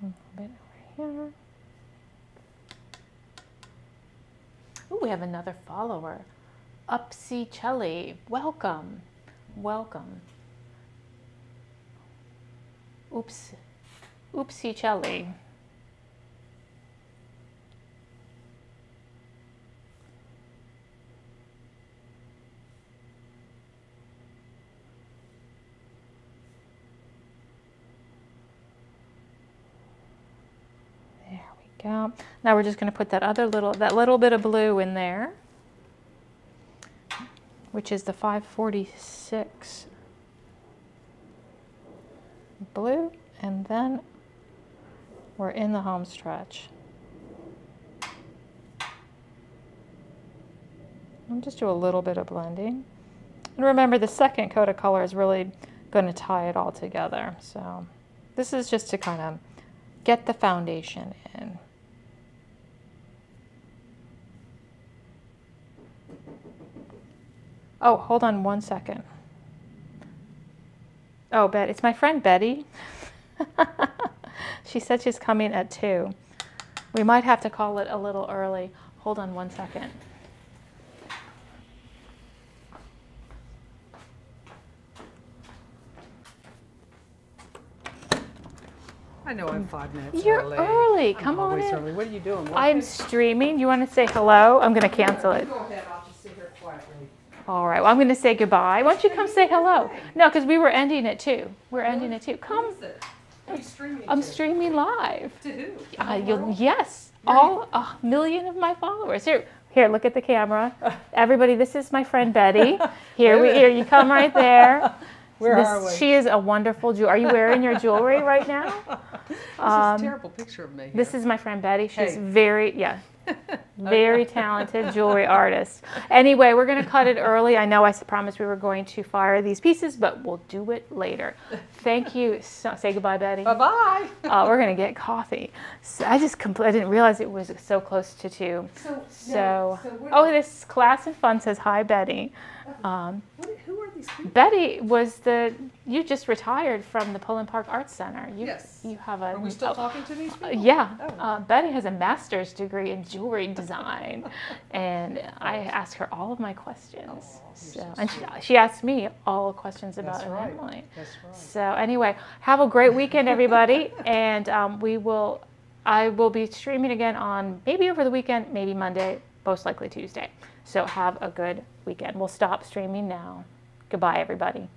A little bit over here. Ooh, we have another follower. Upsy Chelly. Welcome. Welcome. Oops. Oopsie Chelly. Go. Now we're just going to put that little bit of blue in there, which is the 546 blue, and then we're in the home stretch. I'll just do a little bit of blending. And remember, the second coat of color is really going to tie it all together. So this is just to kind of get the foundation in. Oh, hold on 1 second. Oh, it's my friend Betty. She said she's coming at 2. We might have to call it a little early. Hold on 1 second. I know I'm 5 minutes You're early. early. Come on in. Early. What are you doing? I'm streaming. You want to say hello? I'm going to cancel it. Go ahead. I'll just sit here quietly. All right. Well, I'm going to say goodbye. Why don't you come say hello? No, because we were ending it too. We're ending it too. Come. Are you streaming I'm to? streaming live. To who? Yes. All 1 million of my followers. Here, look at the camera. Everybody, this is my friend Betty. Here you come right there. Where are we? She is a wonderful jewel. Are you wearing your jewelry right now? This is a terrible picture of me here. This is my friend Betty. She's very, Very talented jewelry artist. Anyway, we're going to cut it early. I know I promised we were going to fire these pieces, but we'll do it later. Thank you. Say goodbye, Betty. Bye-bye. We're going to get coffee. So I didn't realize it was so close to 2. This Class and Fun says, hi, Betty. Who are these people? Betty you just retired from the Pullen Park Arts Center. Yes. You have Are we still talking to these people? Yeah. Oh. Betty has a master's degree in jewelry design, and I ask her all of my questions. And she asked me all questions about Enamel. That's right. So anyway, have a great weekend, everybody, and I will be streaming again on maybe over the weekend, maybe Monday, most likely Tuesday. So have a good weekend. We'll stop streaming now. Goodbye, everybody.